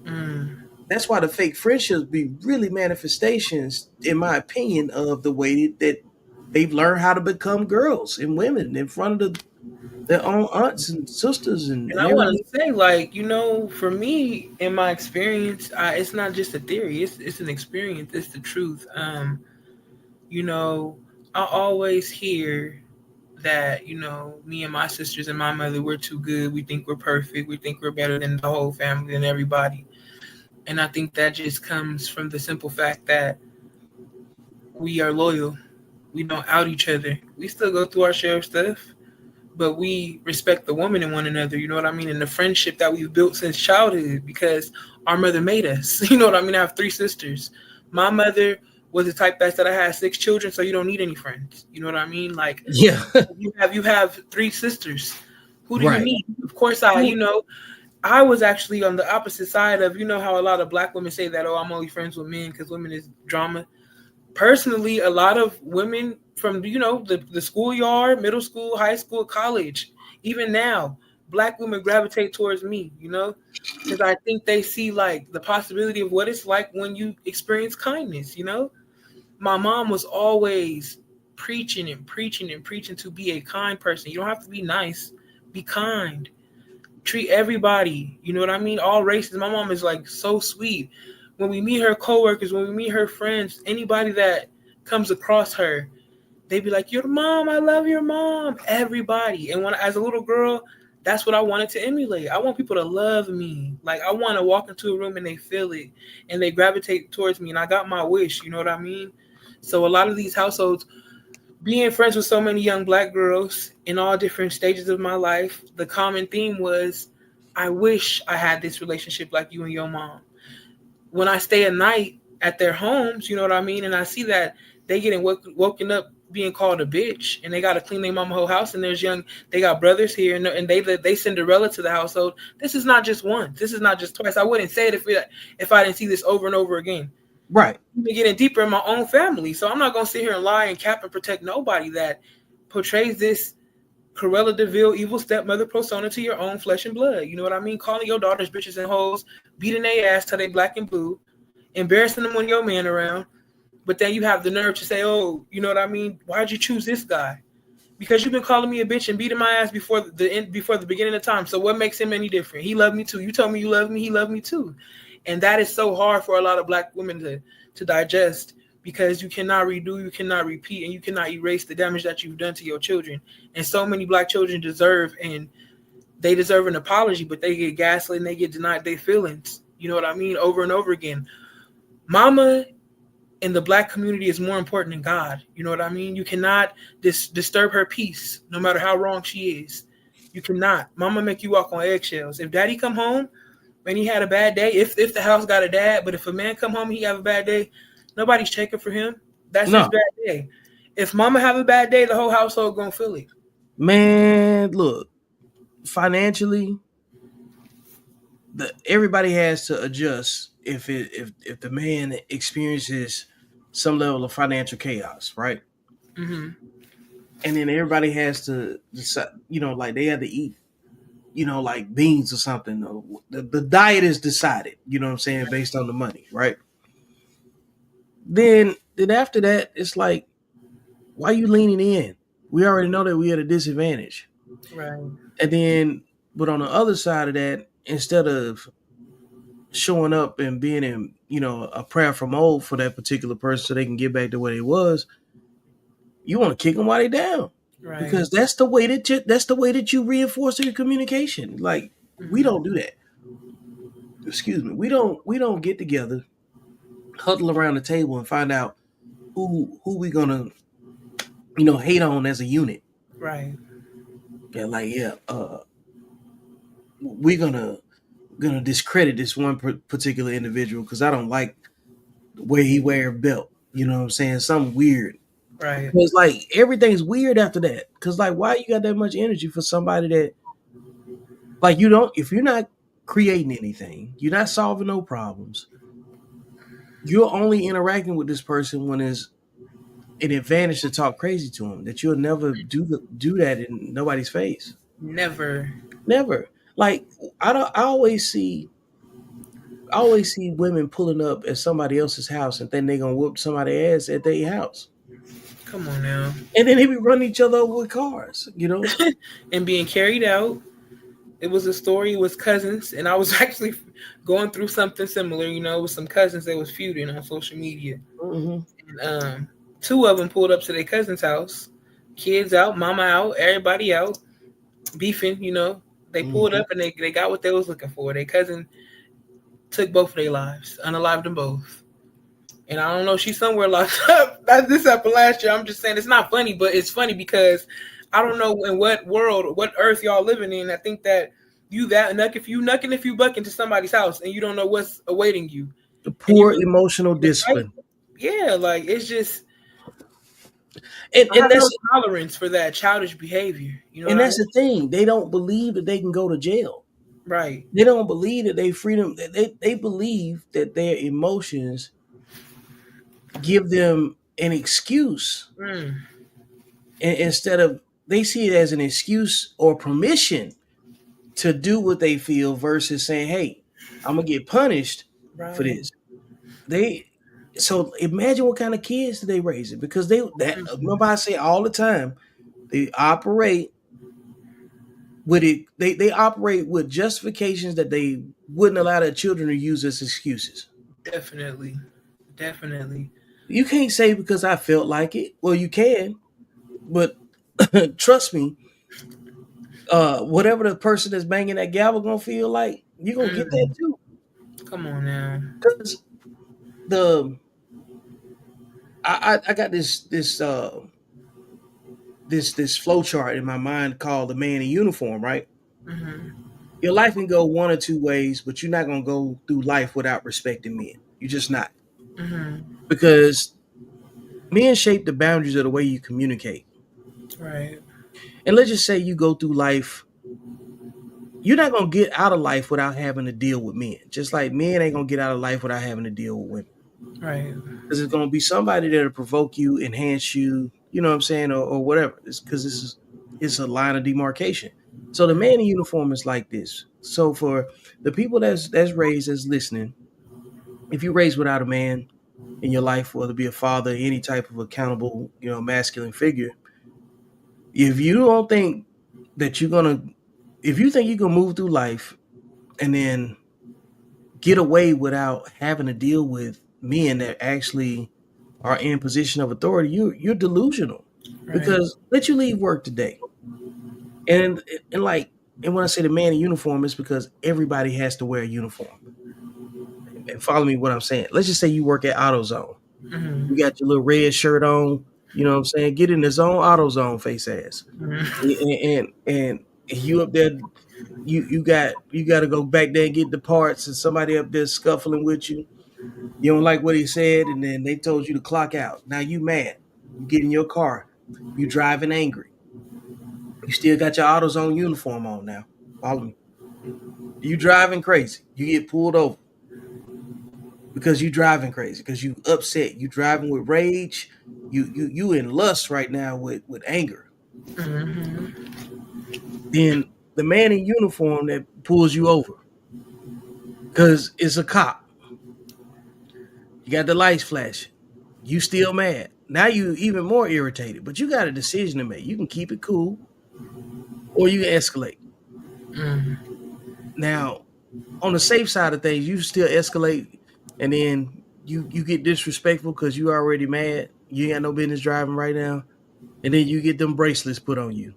Mm. That's why the fake friendships be really manifestations, in my opinion, of the way that they've learned how to become girls and women in front of their own aunts and sisters and And I want everything. to say, like, for me, in my experience, it's not just a theory. It's an experience. It's the truth. I always hear that, me and my sisters and my mother, we're too good. We think we're perfect. We think we're better than the whole family and everybody. And I think that just comes from the simple fact that we are loyal. We don't out each other. We still go through our share of stuff, but we respect the woman in one another, you know what I mean? And the friendship that we've built since childhood, because our mother made us, you know what I mean? I have 3 sisters. My mother was the type that said I had 6 children, so you don't need any friends. You know what I mean? Like, Yeah. you have 3 sisters. Who do you Right. need? Of course, I was actually on the opposite side of, how a lot of black women say that, oh, I'm only friends with men because women is drama. Personally, a lot of women from, the schoolyard, middle school, high school, college, even now, black women gravitate towards me, because I think they see like the possibility of what it's like when you experience kindness, My mom was always preaching and preaching and preaching to be a kind person. You don't have to be nice, be kind. Treat everybody, you know what I mean? All races. My mom is like so sweet. When we meet her coworkers, when we meet her friends, anybody that comes across her, they be like, your mom, I love your mom. Everybody. And as a little girl, that's what I wanted to emulate. I want people to love me. Like, I want to walk into a room and they feel it and they gravitate towards me. And I got my wish, you know what I mean? So a lot of these households, being friends with so many young black girls in all different stages of my life, the common theme was, I wish I had this relationship like you and your mom. When I stay at night at their homes, you know what I mean? And I see that they getting woken up being called a bitch and they got to clean their mama whole house. And they got brothers here and they Cinderella to the household. This is not just once. This is not just twice. I wouldn't say it if I didn't see this over and over again. Right. I've been getting deeper in my own family. So I'm not going to sit here and lie and cap and protect nobody that portrays this Cruella DeVille evil stepmother persona to your own flesh and blood. You know what I mean? Calling your daughters bitches and hoes, beating their ass till they black and blue, embarrassing them when your man around. But then you have the nerve to say, oh, you know what I mean? Why'd you choose this guy? Because you've been calling me a bitch and beating my ass before the beginning of time. So what makes him any different? He loved me too. You told me you loved me. He loved me too. And that is so hard for a lot of black women to digest, because you cannot redo, you cannot repeat, and you cannot erase the damage that you've done to your children. And so many black children deserve an apology, but they get gaslit and they get denied their feelings. You know what I mean? Over and over again. Mama in the black community is more important than God. You know what I mean? You cannot disturb her peace, no matter how wrong she is. You cannot. Mama make you walk on eggshells. If daddy come home when he had a bad day, if the house got a dad, but if a man come home and he have a bad day, nobody's checking for him. That's his No, bad day. If mama have a bad day, the whole household gonna feel it. man, look, financially, everybody has to adjust if the man experiences some level of financial chaos, right? Mm-hmm. And then everybody has to decide, like they have to eat, like beans or something. The diet is decided, you know what I'm saying, based on the money, right? Then after that, it's like, why are you leaning in? We already know that we at a disadvantage. Right. And then, but on the other side of that, instead of showing up and being in, a prayer from old for that particular person so they can get back to where they was, you want to kick them while they down. Right. Because that's the way that you reinforce your communication. Like, we don't do that. Excuse me. We don't get together, huddle around the table and find out who we gonna, hate on as a unit. Right. Yeah, like, we're gonna discredit this one particular individual because I don't like the way he wear a belt. You know what I'm saying? Something weird. Right. It's like everything's weird after that. Cause like, why you got that much energy for somebody that, like, if you're not creating anything, you're not solving no problems. You're only interacting with this person when it's an advantage to talk crazy to him. That you'll never do that in nobody's face. Never. Never. Like, I always see women pulling up at somebody else's house and then they gonna whoop somebody's ass at their house. Come on now. And then they be running each other over with cars, And being carried out. It was a story with cousins, and I was actually going through something similar, with some cousins that was feuding on social media. Mm-hmm. And, two of them pulled up to their cousin's house, kids out, mama out, everybody out, beefing, They pulled up and they got what they was looking for. Their cousin took both of their lives, unalived them both. And I don't know, she's somewhere locked up. This happened last year. I'm just saying it's not funny, but it's funny because I don't know in what world, what earth y'all living in. I think that you knucking if you buck into somebody's house and you don't know what's awaiting you. The poor emotional discipline. Yeah, like it's just and I have that's no tolerance for that childish behavior. And that's the thing. They don't believe that they can go to jail. Right. They don't believe that they freedom. They believe that their emotions give them an excuse. And instead of, they see it as an excuse or permission to do what they feel versus saying, hey, I'm going to get punished for this. So imagine what kind of kids they raising, because remember I say all the time, they operate with it. They operate with justifications that they wouldn't allow their children to use as excuses. Definitely. You can't say because I felt like it. Well, you can, but trust me, whatever the person that's banging that gavel gonna feel like, you're gonna get that too. Come on now. Because I got this flow chart in my mind called the man in uniform, right? Mm-hmm. Your life can go one or two ways, but you're not gonna go through life without respecting men. You're just not. Mm-hmm. Because men shape the boundaries of the way you communicate. Right. And let's just say you go through life, you're not gonna get out of life without having to deal with men. Just like men ain't gonna get out of life without having to deal with women. Right. Because it's gonna be somebody that'll provoke you, enhance you, you know what I'm saying, or whatever. It's because it's a line of demarcation. So the man in uniform is like this. So for the people that's raised, that's listening, if you're raised without a man in your life, whether it be a father, any type of accountable, masculine figure, if you don't think that if you think you can move through life and then get away without having to deal with men that actually are in position of authority, you're delusional. Right. Because let you leave work today. And when I say the man in uniform, it's because everybody has to wear a uniform. And follow me what I'm saying. Let's just say you work at AutoZone. Mm-hmm. You got your little red shirt on, you know what I'm saying? Get in the zone, AutoZone face ass. Mm-hmm. And you up there you got to go back there and get the parts, and somebody up there scuffling with you. You don't like what he said, and then they told you to clock out. Now you mad. You get in your car. You driving angry. You still got your AutoZone uniform on now. Follow me. You driving crazy. You get pulled over because you driving crazy, because you upset. You driving with rage. You in lust right now with anger. Then the man in uniform that pulls you over because it's a cop. You got the lights flashing. You still mad. Now you even more irritated, but you got a decision to make. You can keep it cool or you can escalate. Now, on the safe side of things, you still escalate, and then you get disrespectful because you already mad. You ain't got no business driving right now, and then you get them bracelets put on you.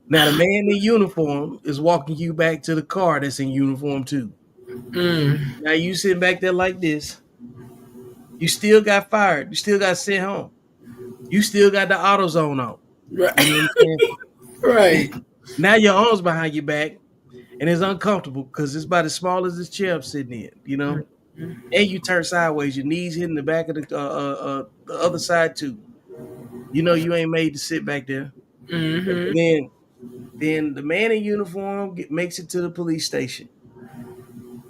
Now the man in uniform is walking you back to the car that's in uniform too. Now you sitting back there like this. You still got fired. You still got sent home. You still got the AutoZone on. Right. You know what I'm saying? Right. Now your arms behind your back, and it's uncomfortable because it's about as small as this chair I'm sitting in, you know? And you turn sideways, your knees hitting the back of the other side too. You know you ain't made to sit back there. And then the man in uniform makes it to the police station.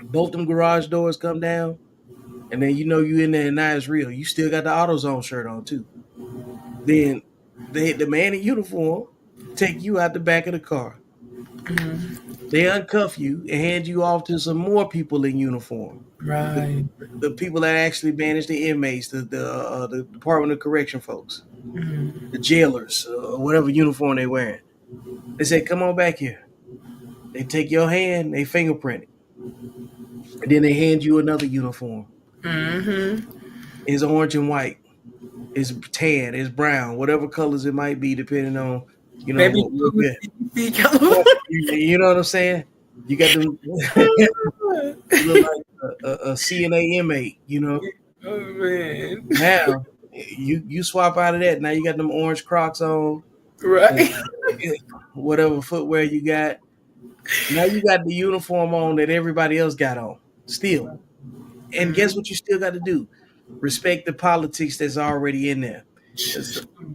Both them garage doors come down, and then you know you in there and now it's real. You still got the AutoZone shirt on too. Then the man in uniform take you out the back of the car. They uncuff you and hand you off to some more people in uniform. Right. The people that actually manage the inmates, the Department of Correction folks, the jailers, whatever uniform they wearing. They say, "Come on back here." They take your hand, they fingerprint it, and then they hand you another uniform. It's orange and white. It's tan. It's brown. Whatever colors it might be, depending on you know what you know what I'm saying. You got them. You look like a CNA inmate, you know. Oh man! Now you swap out of that. Now you got them orange Crocs on, Right? Whatever footwear you got. Now you got the uniform on that everybody else got on. Still, and guess what? You still got to do. Respect the politics that's already in there.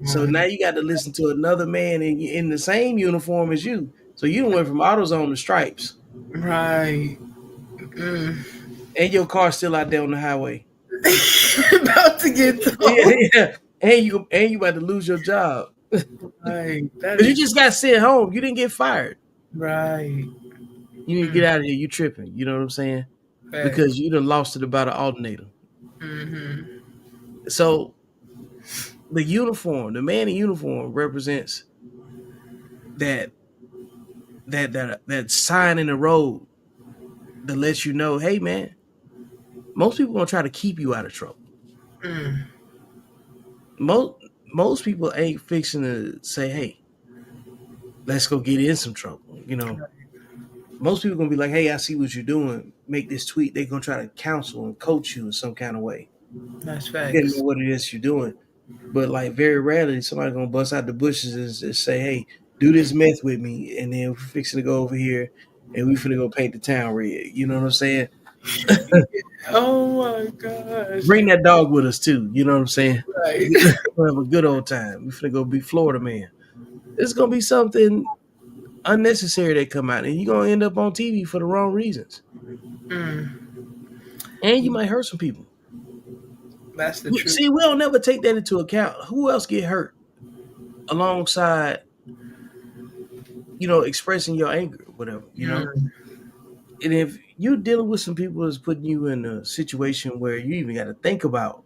So now you got to listen to another man in the same uniform as you. So you went from AutoZone to Stripes. Right. And your car's still out there on the highway. About to get yeah. And you about to lose your job. Right. Because you just got sent home. You didn't get fired. Right. You need to get out of here. You tripping. You know what I'm saying? Right. Because you done lost it about an alternator. So the uniform, the man in uniform represents that sign in the road that lets you know, hey man, most people gonna try to keep you out of trouble. Most people ain't fixing to say, hey, let's go get in some trouble. You know, most people gonna be like, hey, I see what you're doing. Make this tweet. They're gonna try to counsel and coach you in some kind of way. That's You facts. gotta know what it is you're doing. But like very rarely somebody gonna bust out the bushes and say, hey, do this meth with me, and then we're fixing to go over here and we finna go paint the town red. You know what I'm saying? Oh my gosh. Bring that dog with us too. You know what I'm saying? Right. We'll have a good old time. We finna go be Florida man. It's gonna be something unnecessary that come out, and you're gonna end up on TV for the wrong reasons. And you might hurt some people. That's the truth. See, we don't never take that into account. Who else get hurt alongside, you know, expressing your anger or whatever, you know? And if you're dealing with some people that's putting you in a situation where you even got to think about,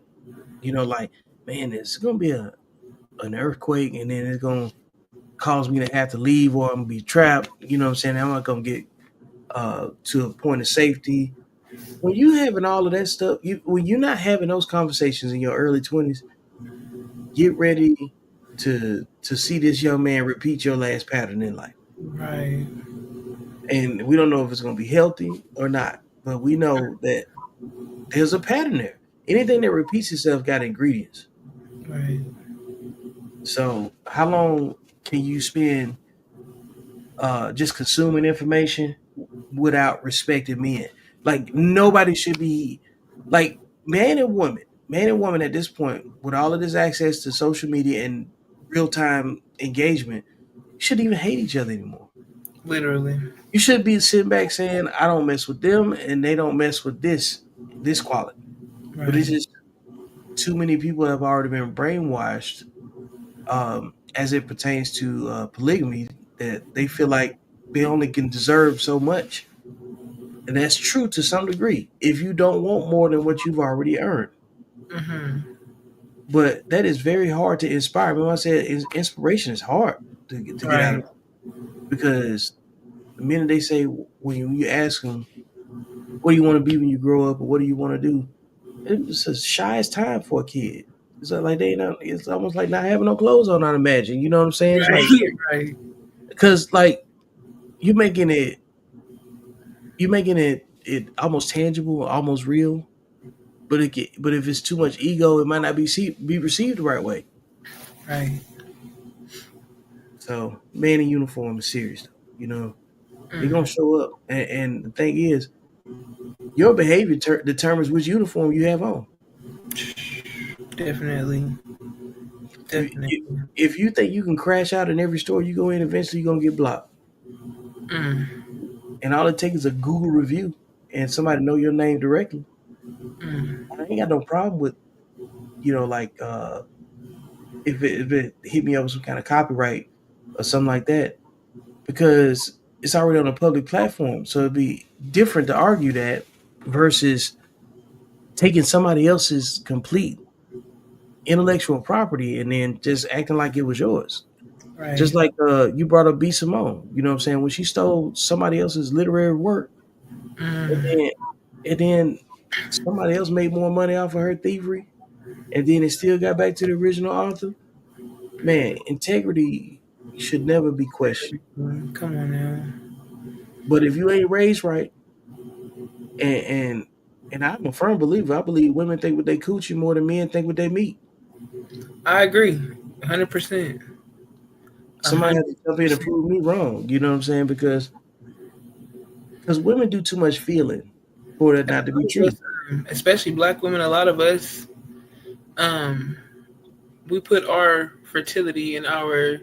you know, like, man, it's going to be an earthquake, and then it's going to cause me to have to leave, or I'm going to be trapped. You know what I'm saying? I'm not going to get to a point of safety. When you having all of that stuff, when you're not having those conversations in your early 20s, get ready to see this young man repeat your last pattern in life. Right. And we don't know if it's going to be healthy or not, but we know that there's a pattern there. Anything that repeats itself got ingredients. Right. So how long can you spend just consuming information without respecting men. Like nobody should be like man and woman at this point with all of this access to social media and real time engagement shouldn't even hate each other anymore. Literally. You should be sitting back saying, I don't mess with them and they don't mess with this quality. But it's Right. just too many people have already been brainwashed as it pertains to polygamy that they feel like they only can deserve so much. And that's true to some degree if you don't want more than what you've already earned. Mm-hmm. But that is very hard to inspire. Remember I said inspiration is hard to get out of Right. because the minute they say when you ask them, what do you want to be when you grow up or what do you want to do? It's the shyest time for a kid. It's like they not. It's almost like not having no clothes on. I'd imagine. You know what I'm saying? It's Right. like Right. because like you making it, you making it almost tangible, almost real. But if it's too much ego, it might not be received the right way. Right. So man in uniform is serious though. You know they're gonna Mm. show up, and the thing is, your behavior determines which uniform you have on. Definitely. If, Definitely. if you think you can crash out in every store you go in, eventually you're gonna get blocked. Mm. And all it takes is a Google review and somebody know your name directly. Mm. I ain't got no problem with like if it hit me up with some kind of copyright or something like that because it's already on a public platform. So it'd be different to argue that versus taking somebody else's complete intellectual property and then just acting like it was yours. Just Right. like you brought up B. Simone, you know what I'm saying? When she stole somebody else's literary work and Mm. then somebody else made more money off of her thievery and then it still got back to the original author. Man, integrity should never be questioned. Come on now. But if you ain't raised right, and and, and I'm a firm believer, I believe women think with their coochie more than men think with their meat. I agree. 100%. Somebody has to jump in and 100%. prove me wrong. You know what I'm saying? Because women do too much feeling for that not to be true. Especially black women, a lot of us, um, we put our fertility and our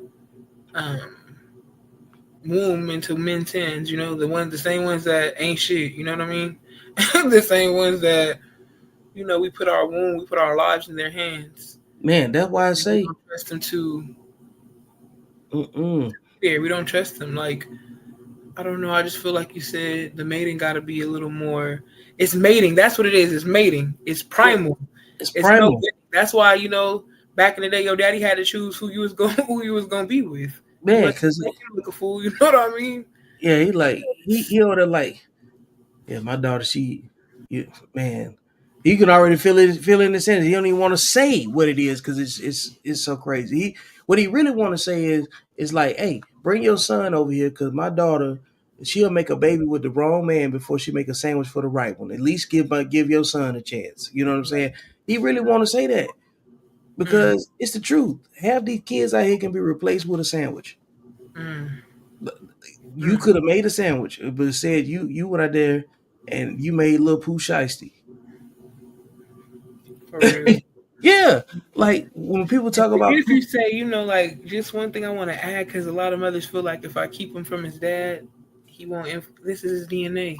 um, womb into men's hands. You know, the same ones that ain't shit. You know what I mean? The same ones that we put our womb, we put our lives in their hands. Man, that's why I And we say, don't trust them to. mm-mm. Yeah, we don't trust them. Like I don't know. I just feel like you said the mating got to be a little more. It's mating. That's what it is. It's mating. It's Yeah, primal. it's It's no. primal. That's why back in the day, your daddy had to choose who you was gonna be with. He Man, wasn't because, making him look a fool. You know what I mean? yeah, he ordered like, yeah, my daughter, man, you can already feel it in the sense. He don't even want to say what it is because it's so crazy. What he really want to say is like, hey, bring your son over here because my daughter, she'll make a baby with the wrong man before she make a sandwich for the right one. At least give your son a chance. You know what I'm saying? He really want to say that Mm, because it's the truth. Half these kids out here can be replaced with a sandwich. mm, You mm, could have made a sandwich, but said you went out there and you made little poo shiesty. for real. Yeah, like when people talk Even about if you say, like just one thing I want to add, because a lot of mothers feel like if I keep him from his dad, he won't. This is his DNA.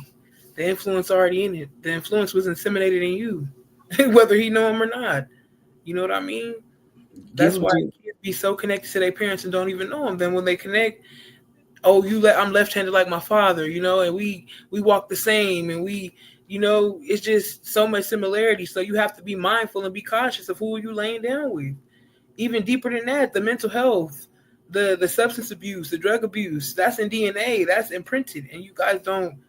The influence already in it. The influence was inseminated in you, whether he know him or not. You know what I mean? give That's them why to kids be so connected to their parents and don't even know them. Then when they connect, oh, I'm left-handed like my father, and we walk the same, and it's just so much similarity. So you have to be mindful and be cautious of who you laying down with. Even deeper than that, the mental health, the substance abuse, the drug abuse, that's in DNA, that's imprinted, and you guys don't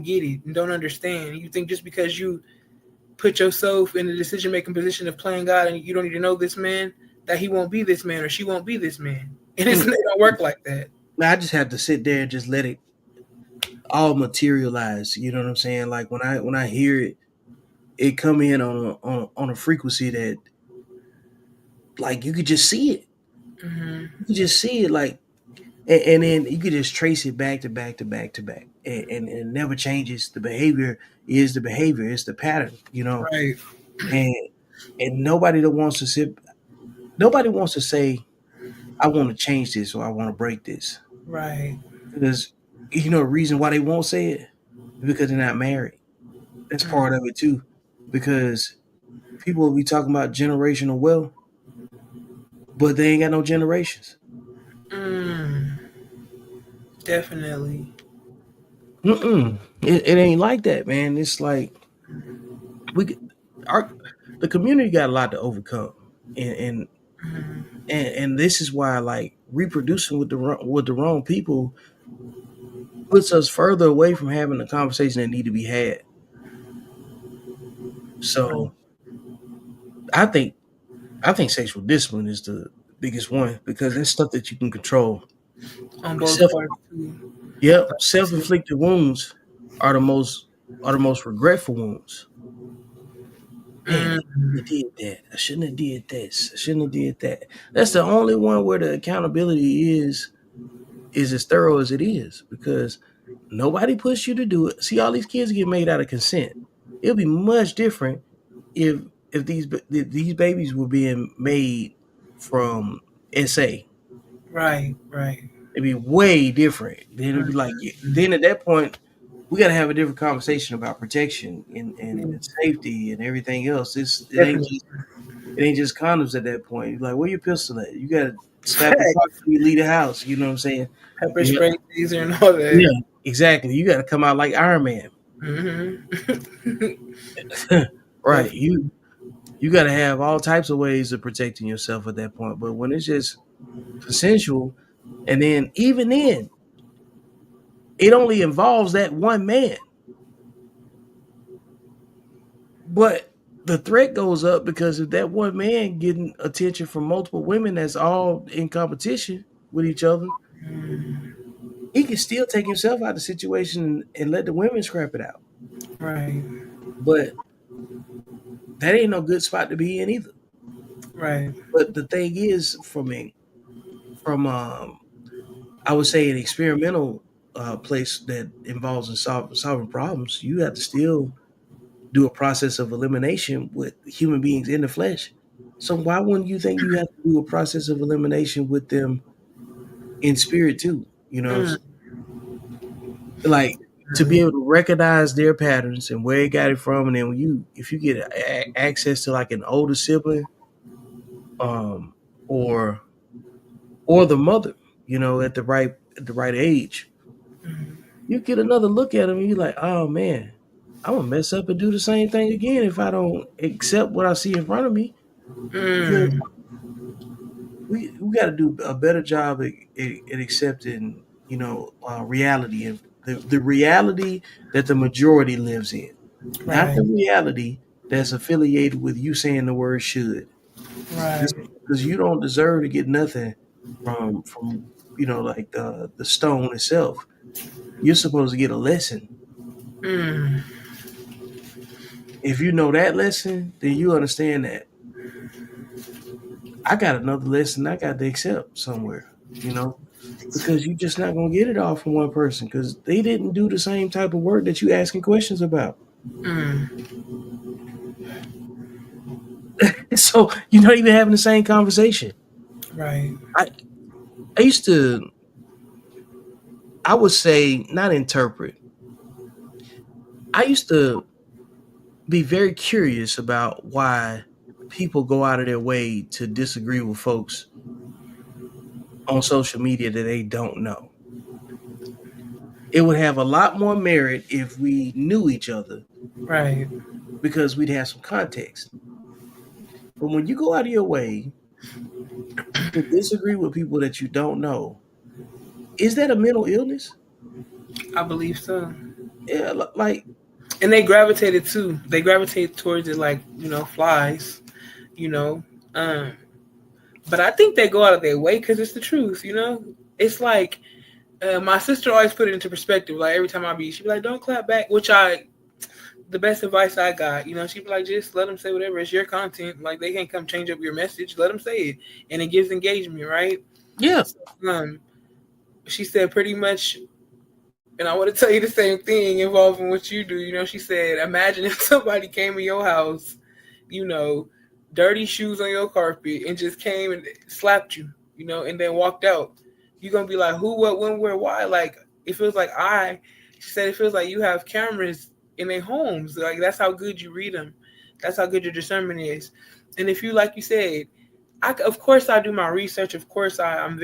get it and don't understand. You think just because you put yourself in the decision making position of playing God and you don't even know this man, that he won't be this man or she won't be this man. And it don't work like that. I just have to sit there and just let it all materialize. You know what I'm saying? Like when I hear it, it come in on a frequency that like you could just see it. Mm-hmm. You could just see it. Like and then you could just trace it back to back to back to back, and it never changes. The behavior is the behavior, it's the pattern, Right. and nobody that wants to sit, nobody wants to say, I want to change this or I want to break this, Right. because the reason why they won't say it is because they're not married. That's part of it too, because people will be talking about generational wealth, but they ain't got no generations. Definitely. It ain't like that, man. It's like we our the community got a lot to overcome, and and this is why, like, reproducing with the wrong people puts us further away from having the conversation that need to be had. So I think sexual discipline is the biggest one, because that's stuff that you can control. On both Self, parts too. yep, self-inflicted wounds are the most regretful wounds. Man, I shouldn't have did that. I shouldn't have did this. I shouldn't have did that. That's the only one where the accountability is as thorough as it is, because nobody pushed you to do it. See, all these kids get made out of consent. It'll be much different if these babies were being made from SA. Right. Right. It'd be way different. Then it'd be like, then at that point, we got to have a different conversation about protection and safety and everything else. Definitely. It ain't just condoms at that point. You're like, where your pistol at? You got to slap your pocket when you leave the house. You know what I'm saying? Pepper Yeah, spray, taser, and all that. yeah, exactly. You got to come out like Iron Man. Right. You got to have all types of ways of protecting yourself at that point. But when it's just consensual, and then even then, it only involves that one man. But the threat goes up, because if that one man getting attention from multiple women that's all in competition with each other, he can still take himself out of the situation and let the women scrap it out. Right. But that ain't no good spot to be in either. Right. But the thing is, from I would say an experimental place that involves in solving problems, you have to still do a process of elimination with human beings in the flesh. So why wouldn't you think you have to do a process of elimination with them in spirit too? Like, to be able to recognize their patterns and where they got it from, and then if you get access to like an older sibling, or the mother, at the right age, you get another look at them and you're like, oh man, I'm gonna mess up and do the same thing again if I don't accept what I see in front of me. Because we got to do a better job at accepting, reality, and the reality that the majority lives in, not Right. the reality that's affiliated with you saying the word should. Right. Because you don't deserve to get nothing from like the stone itself. You're supposed to get a lesson. If you know that lesson, then you understand that I got another lesson I got to accept somewhere, because you're just not going to get it all from one person, because they didn't do the same type of work that you asking questions about. So you're not even having the same conversation. Right. I used to, I would say, not interpret. I used to be very curious about why people go out of their way to disagree with folks on social media that they don't know. It would have a lot more merit if we knew each other, Right. because we'd have some context. But when you go out of your way to disagree with people that you don't know, is that a mental illness? I believe so. Yeah, like, And they gravitated too. They gravitate towards it like, flies, you know. But I think they go out of their way because it's the truth, It's like my sister always put it into perspective. Like every time she'd be like, "Don't clap back," the best advice I got, she'd be like, "Just let them say whatever. It's your content. Like they can't come change up your message. Let them say it, and it gives engagement, right?" yeah. So, she said pretty much, and I want to tell you the same thing involving what you do. You know, she said, imagine if somebody came in your house, you know, dirty shoes on your carpet, and just came and slapped you, you know, and then walked out. You're gonna be like, who, what, when, where, why? Like, it feels like she said, it feels like you have cameras in their homes. Like, that's how good you read them. That's how good your discernment is. And if you, like you said, of course I do my research. Of course I've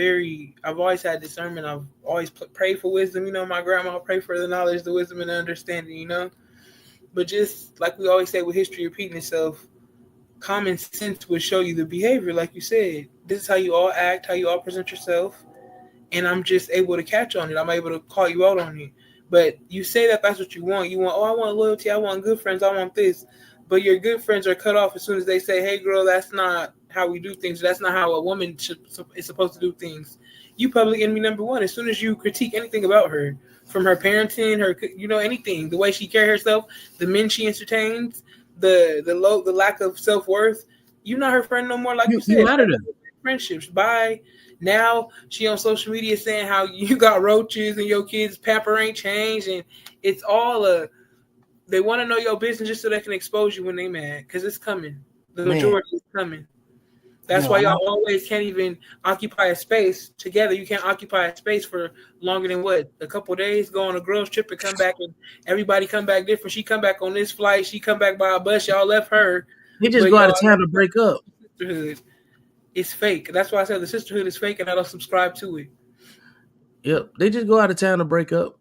always had discernment. I've always prayed for wisdom. You know, my grandma prayed for the knowledge, the wisdom, and the understanding, you know. But just like we always say with history repeating itself, common sense would show you the behavior. Like you said, this is how you all act, how you all present yourself. And I'm just able to catch on it. I'm able to call you out on it. But you say that that's what you want. You want, oh, I want loyalty. I want good friends. I want this. But your good friends are cut off as soon as they say, hey, girl, that's not how we do things. That's not how a woman is supposed to do things. You public enemy number one. As soon as you critique anything about her, from her parenting, her, you know, anything, the way she carries herself, the men she entertains, the lack of self-worth, you're not her friend no more. Like you said, you matter to friendships. Bye. Now she on social media saying how you got roaches and your kids' pamper ain't changed, and it's all they want to know your business just so they can expose you when they mad, because it's coming. The majority is coming. That's why y'all always can't even occupy a space together. You can't occupy a space for longer than a couple of days. Go on a girls trip and come back, and everybody come back different. She come back on this flight. She come back by a bus. Y'all left her. They just go out of town to break up. Sisterhood. It's fake. That's why I said the sisterhood is fake, and I don't subscribe to it. Yep, they just go out of town to break up.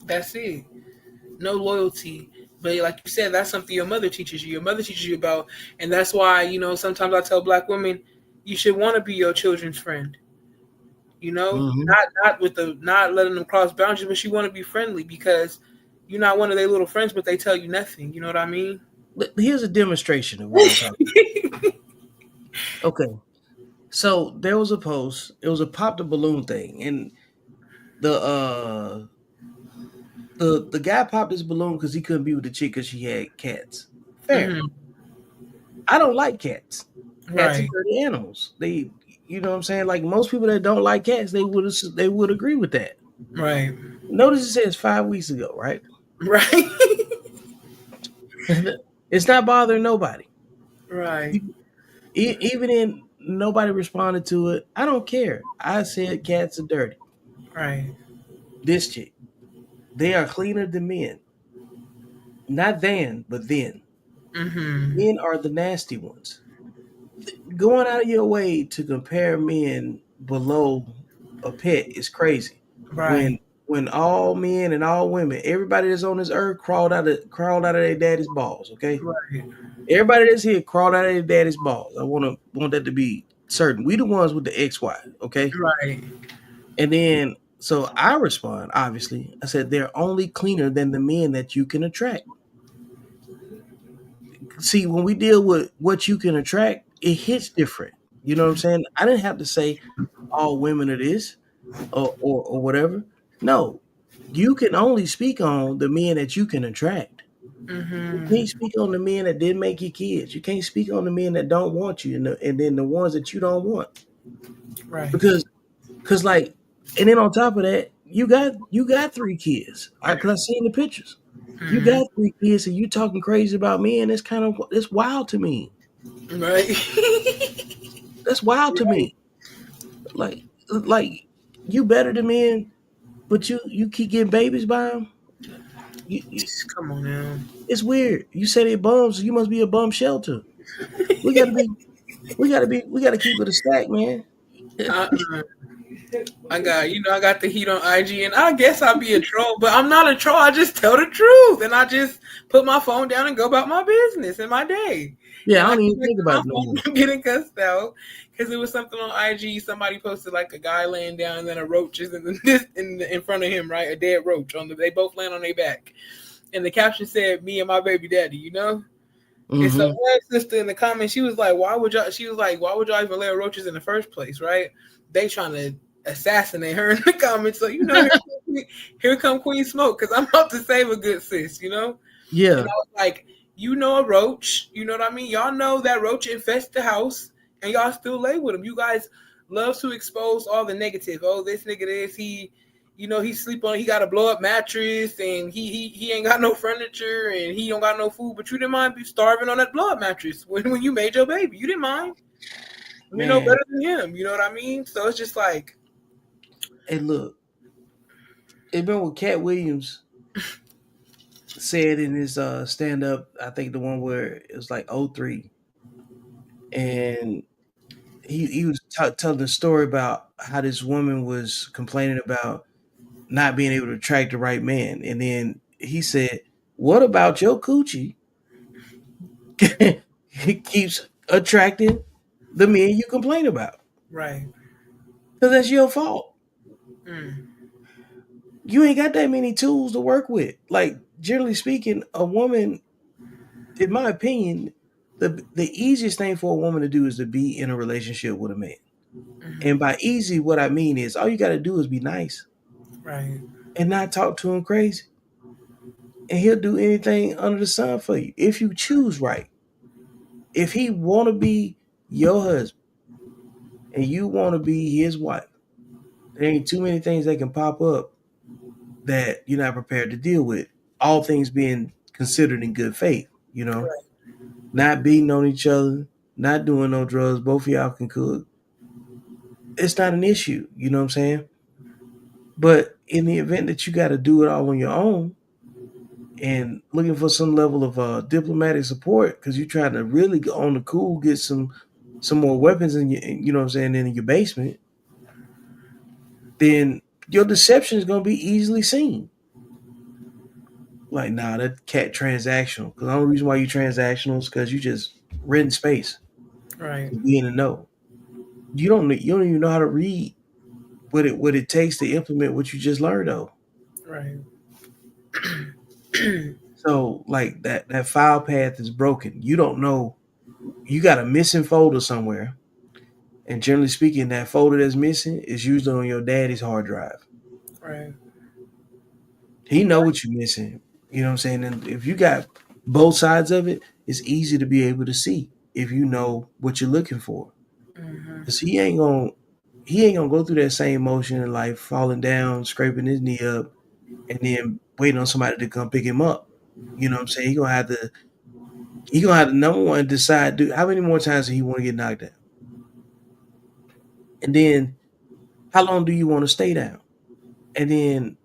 That's it. No loyalty. But like you said, that's something your mother teaches you. Your mother teaches you about, and that's why, you know, sometimes I tell black women, you should want to be your children's friend. You know, not letting them cross boundaries, but you want to be friendly, because you're not one of their little friends, but they tell you nothing. You know what I mean? But here's a demonstration of what I'm talking about. Okay, so there was a post. It was a pop the balloon thing, and the guy popped his balloon because he couldn't be with the chick because she had cats. Fair. I don't like cats. Cats are dirty animals. They, you know what I'm saying? Like most people that don't like cats, they would agree with that. Right. Notice it says 5 weeks ago, right? Right. It's not bothering nobody. Right. Even in nobody responded to it. I don't care. I said cats are dirty. Right. This chick. They are cleaner than men. Not then, but then. Men are the nasty ones. Going out of your way to compare men below a pet is crazy. Right. When all men and all women, everybody that's on this earth crawled out of their daddy's balls. Okay. Right. Everybody that's here crawled out of their daddy's balls. I want that to be certain. We the ones with the XY. Okay. Right. And then so I respond. Obviously, I said they're only cleaner than the men that you can attract. See, when we deal with what you can attract, it hits different. You know what I'm saying? I didn't have to say all women are this or whatever. No, you can only speak on the men that you can attract. You can't speak on the men that didn't make you kids. You can't speak on the men that don't want you, and then the ones that you don't want. Right. Because like, and then on top of that, you got 3 kids. Because I seen the pictures. You got 3 kids and you talking crazy about me, and it's wild to me. Right. That's wild to me. Like you better than men, but you keep getting babies by them. Come on now. It's weird. You say they bums, so you must be a bum shelter. We gotta keep it a stack, man. I got the heat on IG, and I guess I'll be a troll, but I'm not a troll. I just tell the truth, and I just put my phone down and go about my business and my day. Yeah, I don't even think about it no more. I'm getting cussed out because it was something on IG. Somebody posted like a guy laying down, and then a roach is in front of him, right? A dead roach they both laying on their back, and the caption said, "Me and my baby daddy," you know. And so one sister in the comments, she was like, why would y'all even lay roaches in the first place, right? They trying to assassinate her in the comments. So, you know, here come Queen Smoke, because I'm about to save a good sis, you know? Yeah. And I was like, you know a roach, you know what I mean? Y'all know that roach infests the house, and y'all still lay with them. You guys loves to expose all the negative. Oh, this nigga this, he he got a blow up mattress and he ain't got no furniture and he don't got no food, but you didn't mind be starving on that blow up mattress when you made your baby. You didn't mind. You know better than him. You know what I mean? So it's just like, hey, look, remember what Cat Williams said in his stand up, I think the one where it was like 03, and he was telling the story about how this woman was complaining about not being able to attract the right man, and then he said, "What about your coochie? It keeps attracting the men you complain about, right. because that's your fault. Mm. You ain't got that many tools to work with. Like, generally speaking, a woman, in my opinion, the easiest thing for a woman to do is to be in a relationship with a man. And by easy, what I mean is all you got to do is be nice Right. and not talk to him crazy. And he'll do anything under the sun for you if you choose right. If he want to be your husband and you want to be his wife, there ain't too many things that can pop up that you're not prepared to deal with. All things being considered in good faith, Right. not beating on each other, not doing no drugs. Both of y'all can cook. It's not an issue. You know what I'm saying? But in the event that you got to do it all on your own and looking for some level of diplomatic support because you're trying to really go on the cool, get some more weapons in your, you know what I'm saying, in your basement, then your deception is going to be easily seen. Like, nah, that cat transactional. Because the only reason why you transactional is because you just renting space. Right. Be in the know. You don't even know how to read what it takes to implement what you just learned though. Right. So like that file path is broken. You don't know. You got a missing folder somewhere, and generally speaking, that folder that's missing is usually on your daddy's hard drive. Right. He know what you're missing. You know what I'm saying? And if you got both sides of it, it's easy to be able to see if you know what you're looking for. Because he ain't gonna go through that same motion in life, falling down, scraping his knee up, and then waiting on somebody to come pick him up. You know what I'm saying? He gonna have to number one decide, dude, how many more times do he want to get knocked down? And then how long do you want to stay down? And then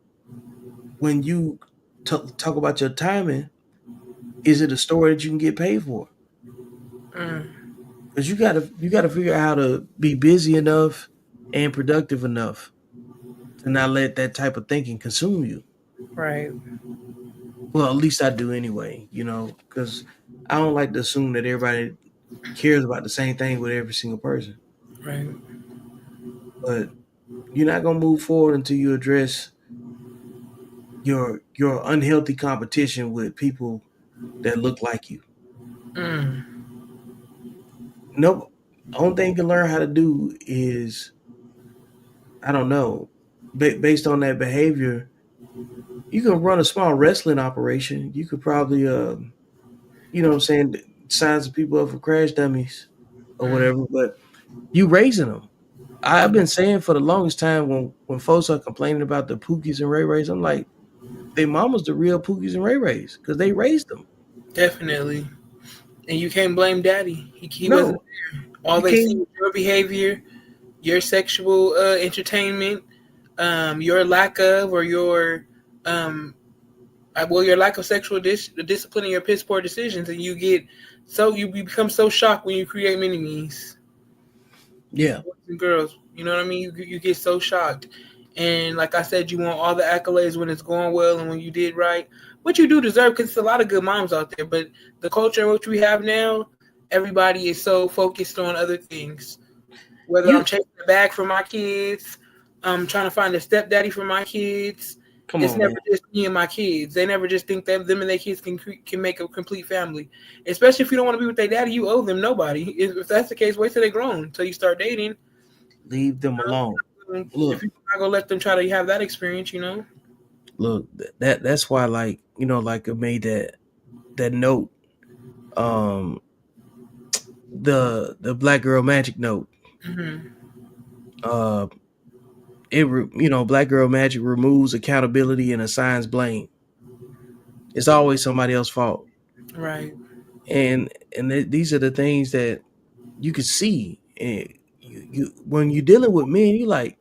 when you talk about your timing, is it a story that you can get paid for? Because you gotta figure out how to be busy enough and productive enough to not let that type of thinking consume you. Right. Well, at least I do anyway, because I don't like to assume that everybody cares about the same thing with every single person. Right. But you're not gonna move forward until you address your unhealthy competition with people that look like you. Nope. Only thing you can learn how to do is, I don't know, based on that behavior, you can run a small wrestling operation. You could probably, you know what I'm saying, sign some people up for crash dummies or whatever, but you raising them. I've been saying for the longest time when folks are complaining about the Pookies and Ray Rays, I'm like, they mama's the real Pookies and Ray Rays because they raised them. Definitely. And you can't blame daddy. He No, wasn't there. All they see is your behavior, your sexual entertainment, your lack of or your your lack of sexual discipline and your piss poor decisions, and you become so shocked when you create mini-me's. Yeah. Boys and girls, you know what I mean? You get so shocked. And like I said, you want all the accolades when it's going well and when you did right, which you do deserve because there's a lot of good moms out there. But the culture in which we have now, everybody is so focused on other things. Whether I'm chasing a bag for my kids, I'm trying to find a stepdaddy for my kids. It's never just me and my kids. They never just think that them and their kids can make a complete family. Especially if you don't want to be with their daddy, you owe them nobody. If that's the case, wait till they're grown, until you start dating. Leave them alone. Look, if you're not gonna let them try to have that experience, Look, that's why, like, like I made that note, the Black Girl Magic note. Mm-hmm. Uh, Black Girl Magic removes accountability and assigns blame. It's always somebody else's fault, Right. and these are the things that you can see. And you when you're dealing with men, you like,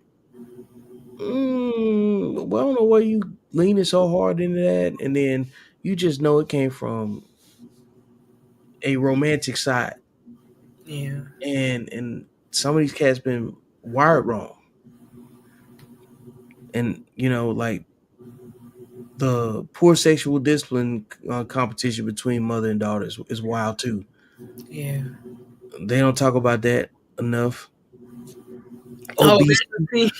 well, I don't know why you leaning so hard into that, and then you just know it came from a romantic side, Yeah. and some of these cats been wired wrong, and like the poor sexual discipline competition between mother and daughter is wild too. Yeah. They don't talk about that enough. Oh, Obesity.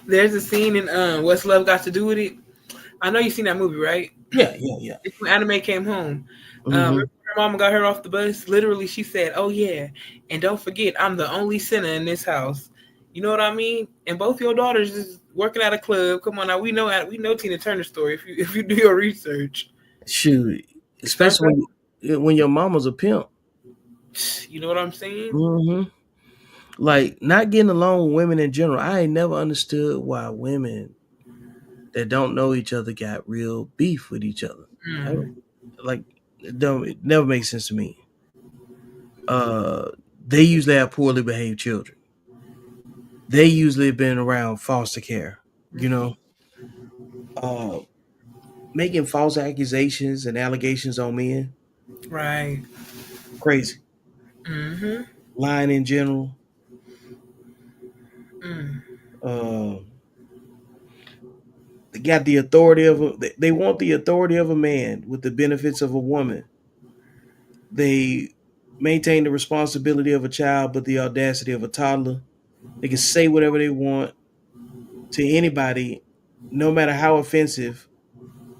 there's a scene in What's Love Got to Do with It? I know you've seen that movie, right? Yeah. It's when Anime came home. Hmm. Remember her mama got her off the bus. Literally, she said, "Oh yeah, and don't forget, I'm the only sinner in this house." You know what I mean? And both your daughters is working at a club. Come on now, we know Tina Turner's story. If you do your research, Shoot, starts especially when your mama's a pimp. you know what I'm saying? Hmm. Like not getting along with women in general. I ain't never understood why women that don't know each other got real beef with each other. I don't, Mm, like it never makes sense to me. Uh, they usually have poorly behaved children. They usually have been around foster care. You know, uh, making false accusations and allegations on men, right. crazy. Mm-hmm. Lying in general. Mm, Uh, they got the authority of they want the authority of a man with the benefits of a woman. They maintain the responsibility of a child, but the audacity of a toddler. They can say whatever they want to anybody, no matter how offensive,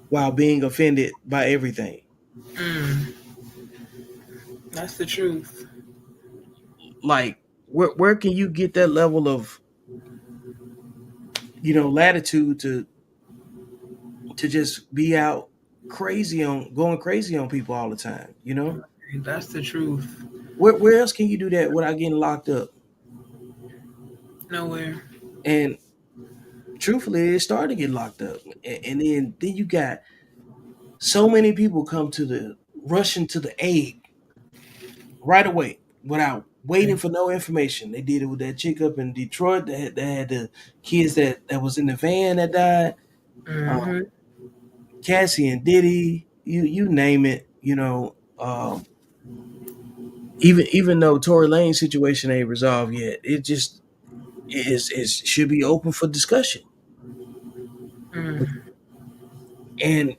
while being offended by everything. mm. That's the truth. Like, where can you get that level of latitude to just be out going crazy on people all the time? That's the truth. Where else can you do that without getting locked up? Nowhere. And truthfully, it started to get locked up, and then you got so many people come to the rushing to the aid right away without waiting for no information. They did it with that chick up in Detroit that had the kids that was in the van that died. Mm-hmm. Cassie and Diddy, you name it. Even though Tory Lane's situation ain't resolved yet, it just is should be open for discussion. Mm, And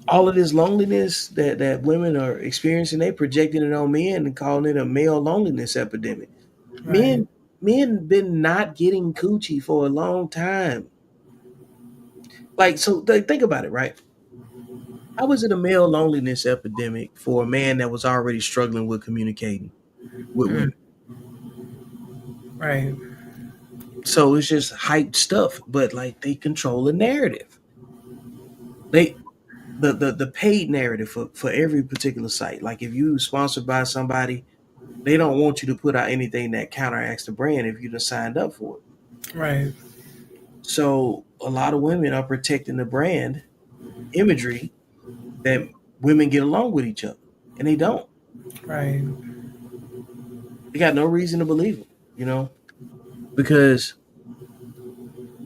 all of this loneliness that women are experiencing, they projecting it on men and calling it a male loneliness epidemic. right. Men been not getting coochie for a long time. Like, so think about it, right? How was it a male loneliness epidemic for a man that was already struggling with communicating with Mm, women? right. So it's just hyped stuff, but like they control the narrative. They the paid narrative for every particular site. Like if you sponsored by somebody, they don't want you to put out anything that counteracts the brand if you just signed up for it. Right. So a lot of women are protecting the brand imagery that women get along with each other, and they don't. Right. They got no reason to believe it, because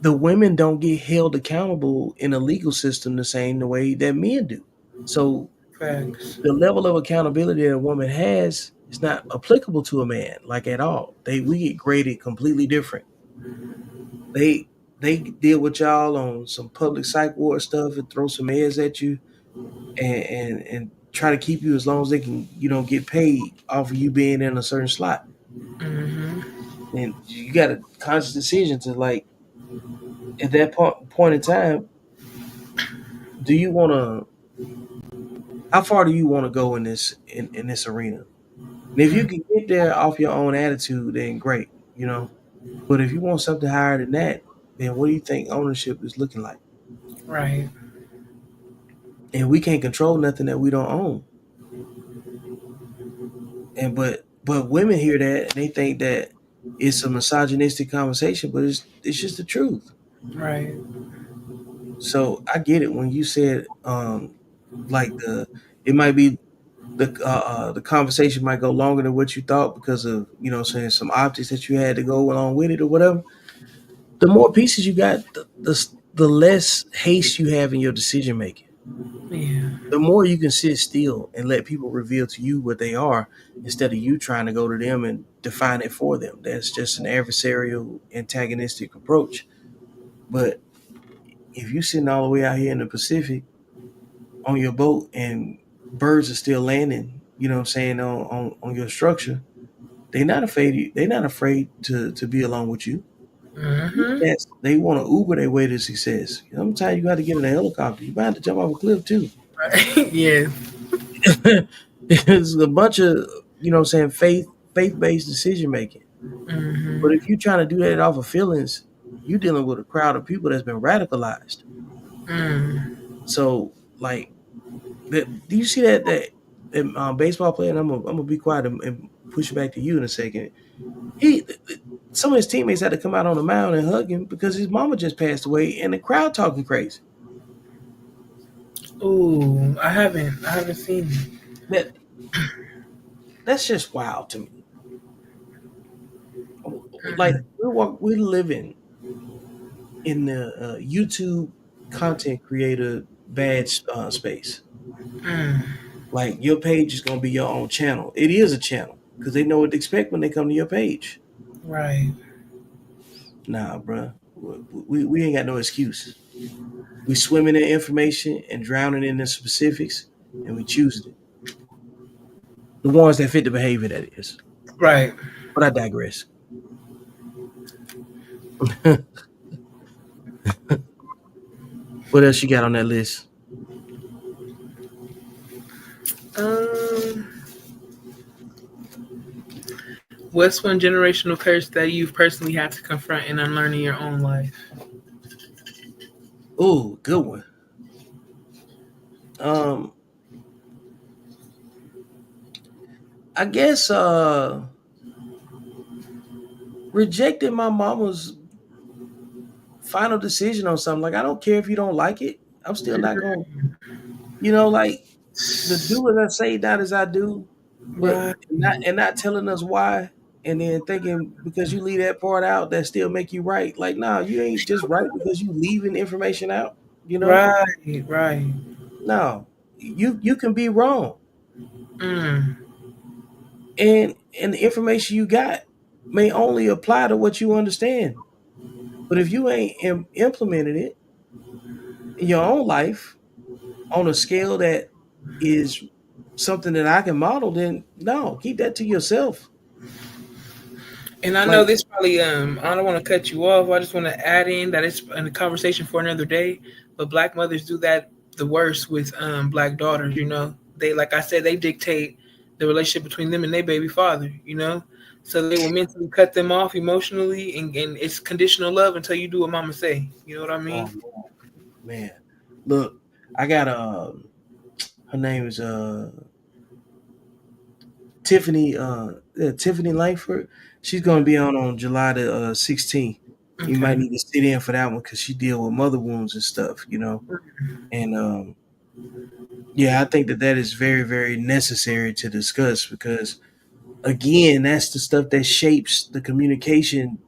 the women don't get held accountable in a legal system the same the way that men do. So Facts. the level of accountability that a woman has is not applicable to a man, like at all. We get graded completely different. They deal with y'all on some public psych ward stuff and throw some meds at you and try to keep you as long as they can, get paid off of you being in a certain slot. Mm-hmm. And you got a conscious decision to, like, at that point in time, do you want to? How far do you want to go in this arena? And if you Mm, can get there off your own attitude, then great. But if you want something higher than that, then what do you think ownership is looking like? right. And we can't control nothing that we don't own. And but women hear that and they think that it's a misogynistic conversation, but it's just the truth. Right. So I get it when you said like it might be the conversation might go longer than what you thought because of saying some optics that you had to go along with it or whatever. The more pieces you got, the less haste you have in your decision making. Yeah. The more you can sit still and let people reveal to you what they are instead of you trying to go to them and define it for them. That's just an adversarial, antagonistic approach. But if you're sitting all the way out here in the Pacific on your boat and birds are still landing, on your structure, they're not afraid to be along with you. Mm-hmm. Yes, they want to Uber their way to success. Sometimes you got to get in a helicopter. You might have to jump off a cliff too. Right. Yeah. It's a bunch of faith based decision making. But Mm-hmm. if you're trying to do that off of feelings, you're dealing with a crowd of people that's been radicalized. Mm. So like, do you see that baseball player? And I'm gonna be quiet and push it back to you in a second. He Some of his teammates had to come out on the mound and hug him because his mama just passed away, and the crowd talking crazy. Ooh, I haven't seen it. That that's just wild to me. Like we're living in the YouTube content creator bad space. Mm. Like your page is gonna be your own channel. It is a channel because they know what to expect when they come to your page. Right. Nah, bruh. We ain't got no excuse. We swimming in information and drowning in the specifics, and we choosing it. The ones that fit the behavior, that is. Right. But I digress. What else you got on that list? Um, what's one generational curse that you've personally had to confront and unlearn in your own life? Oh, good one. Um, I guess rejecting my mama's final decision on something. Like I don't care if you don't like it. I'm still not gonna, like the do as I say, not as I do, but Right. not telling us why, and then thinking because you leave that part out that still make you right. Like, nah, you ain't just right because you leaving information out. You know, Right. Right. no, you can be wrong, Mm. and the information you got may only apply to what you understand. But if you ain't implemented it in your own life on a scale that is something that I can model, then no, keep that to yourself. And I know Like, this probably I don't want to cut you off. I just want to add in that it's in a conversation for another day. But black mothers do that the worst with black daughters. They, like I said, they dictate the relationship between them and their baby father. So they will mentally cut them off emotionally, and it's conditional love until you do what mama say. You know what I oh mean? man, look, I got her name is Tiffany Tiffany Langford. She's gonna be on July the 16th. You might Okay. need to sit in for that one because she deal with mother wounds and stuff. And yeah, I think that is very very necessary to discuss because again, that's the stuff that shapes the communication,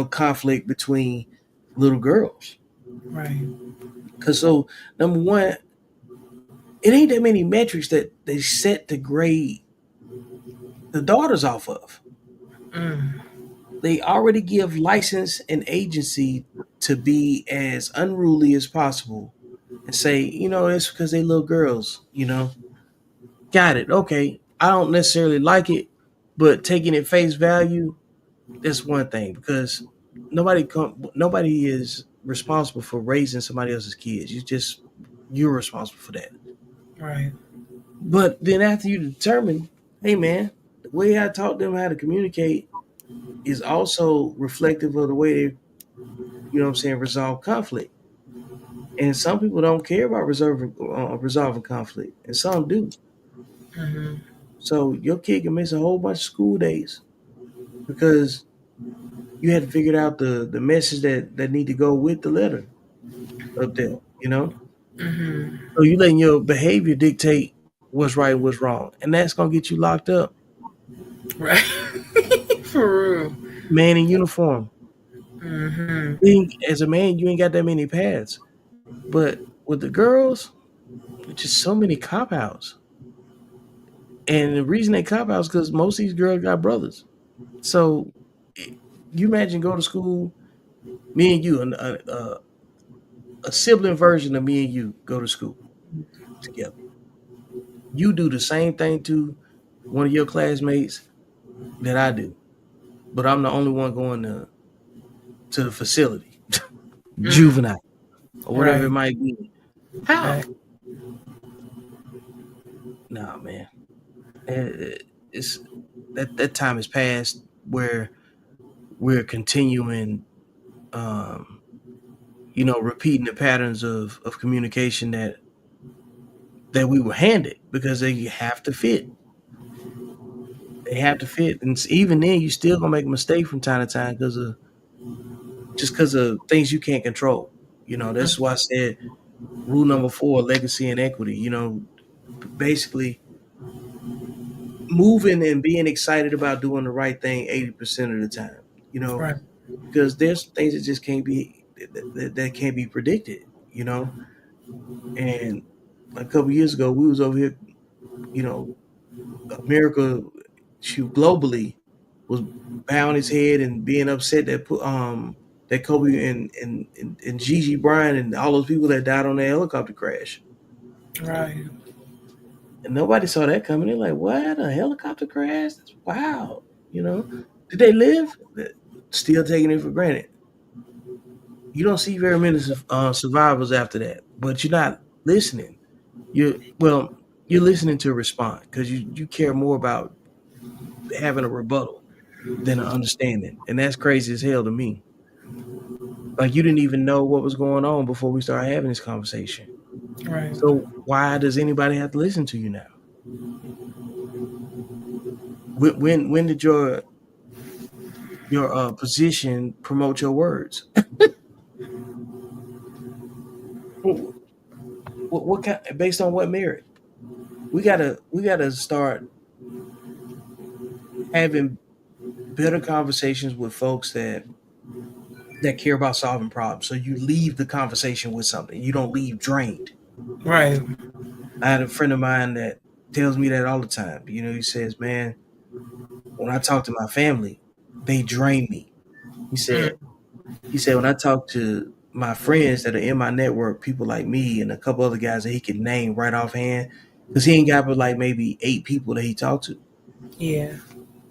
conflict between little girls. Right. Cause so number one, it ain't that many metrics that they set to grade the daughters off of. Mm. They already give license and agency to be as unruly as possible and say, it's because they little girls. Got it. Okay. I don't necessarily like it, but taking it face value, that's one thing because nobody is responsible for raising somebody else's kids. You're responsible for that. Right. But then after you determine, hey man, the way I taught them how to communicate is also reflective of the way they, resolve conflict. And some people don't care about resolving conflict, and some do. Mm-hmm. So your kid can miss a whole bunch of school days because you had to figure out the message that need to go with the letter up there, you know? So you letting your behavior dictate what's right and what's wrong. And that's gonna get you locked up. Right. For real. Man in uniform. Being as a man, you ain't got that many paths. But with the girls, just so many cop outs. And the reason they cop outs because most of these girls got brothers. So you imagine go to school, me and you, a sibling version of me and you go to school together. You do the same thing to one of your classmates that I do, but I'm the only one going to the facility, juvenile or whatever it Right. might be. How? Right. Nah, man. It's that time has passed where we're continuing, um, repeating the patterns of communication that we were handed because they have to fit. They have to fit, and even then, you still gonna make a mistake from time to time because of things you can't control. That's why I said rule number 4: legacy and equity. Basically moving and being excited about doing the right thing 80% of the time. Right. Because there's things that just can't be that can't be predicted. And a couple years ago, we was over here. America, globally, was bowing his head and being upset that Kobe and Gigi Bryant and all those people that died on that helicopter crash. Right. And nobody saw that coming. They're like, "What? A helicopter crash? That's wow." Did they live? Still taking it for granted. You don't see very many survivors after that, but you're not listening. You're listening to respond because you care more about having a rebuttal than an understanding, and that's crazy as hell to me. Like you didn't even know what was going on before we started having this conversation. Right. So why does anybody have to listen to you now? When did your position promote your words? what kind, based on what merit? We gotta start having better conversations with folks that care about solving problems. So you leave the conversation with something. You don't leave drained. Right. I had a friend of mine that tells me that all the time. He says, "Man, when I talk to my family, they drain me." He said, when I talk to my friends that are in my network, people like me and a couple other guys that he can name right offhand, because he ain't got but like maybe 8 people that he talked to. Yeah.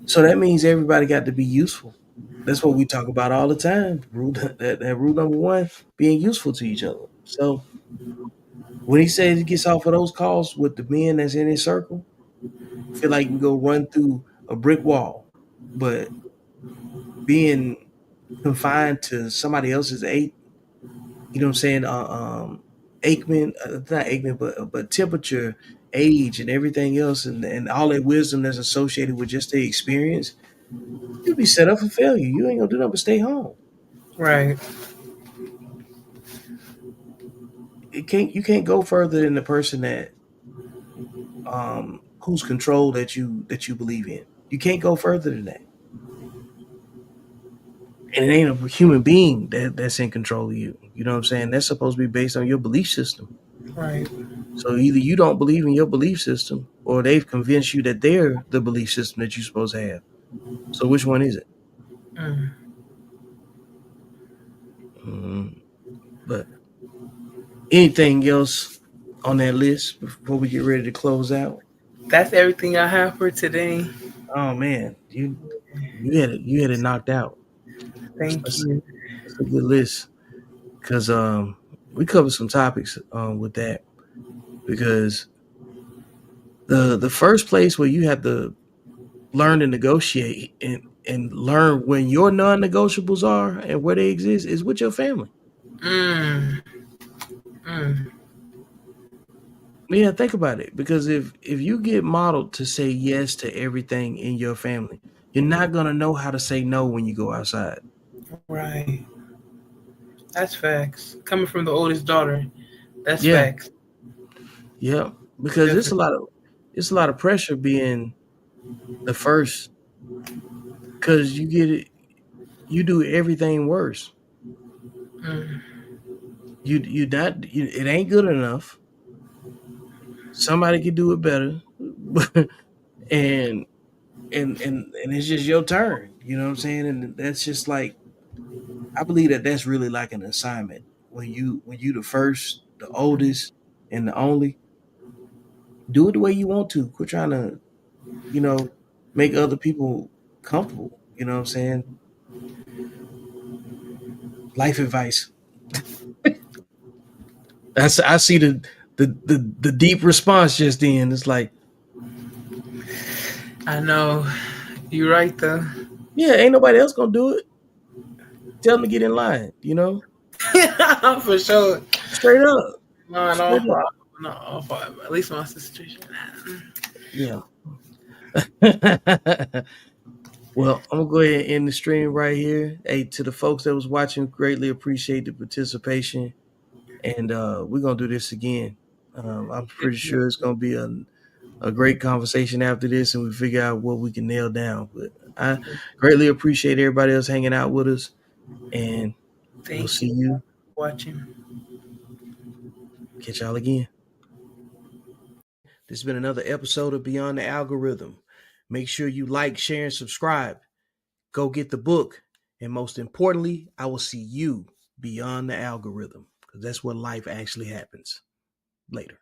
So that means everybody got to be useful. That's what we talk about all the time. That rule number 1, being useful to each other. So when he says he gets off of those calls with the men that's in his circle, feel like you can go run through a brick wall. But being confined to somebody else's you know what I'm saying? Aikman, not Aikman, but temperature, age, and everything else, and all that wisdom that's associated with just the experience, you'll be set up for failure. You ain't gonna do nothing but stay home. Right. You can't go further than the person that whose control that you believe in. You can't go further than that. And it ain't a human being that's in control of you. You know what I'm saying? That's supposed to be based on your belief system. Right. So either you don't believe in your belief system, or they've convinced you that they're the belief system that you're supposed to have. So which one is it? But anything else on that list before we get ready to close out? That's everything I have for today. Oh man, you had it knocked out. Thank That's, you. that's a good list because we covered some topics with that, because the first place where you have to learn to negotiate and learn when your non-negotiables are and where they exist is with your family. Yeah, think about it. Because if you get modeled to say yes to everything in your family you're not gonna know how to say no when you go outside. Right. That's facts. Coming from the oldest daughter, that's Yeah. facts. Yeah, because it's Definitely. a lot of pressure being the first, because you get it, you do everything worse. Mm. It ain't good enough. Somebody could do it better, and and it's just your turn. You know what I'm saying? And that's just like, I believe that that's really like an assignment when you the first, the oldest, and the only. Do it the way you want to. Quit trying to, you know, make other people comfortable. You know what I'm saying? Life advice. I see the deep response just then. It's like, I know. You're right though. yeah, ain't nobody else gonna do it. Tell them to get in line. For sure. Straight up, Mine all straight up. five. Not all five, but at least my situation. Yeah. Well, I'm gonna go ahead and end the stream right here. Hey, to the folks that was watching, greatly appreciate the participation, and we're gonna do this again. I'm pretty sure it's gonna be a great conversation after this, and we figure out what we can nail down. But I greatly appreciate everybody else hanging out with us, and we'll see you. Watching. Catch y'all again. This has been another episode of Beyond the Algorithm. Make sure you like, share, and subscribe. Go get the book. And most importantly, I will see you beyond the algorithm, because that's where life actually happens. Later.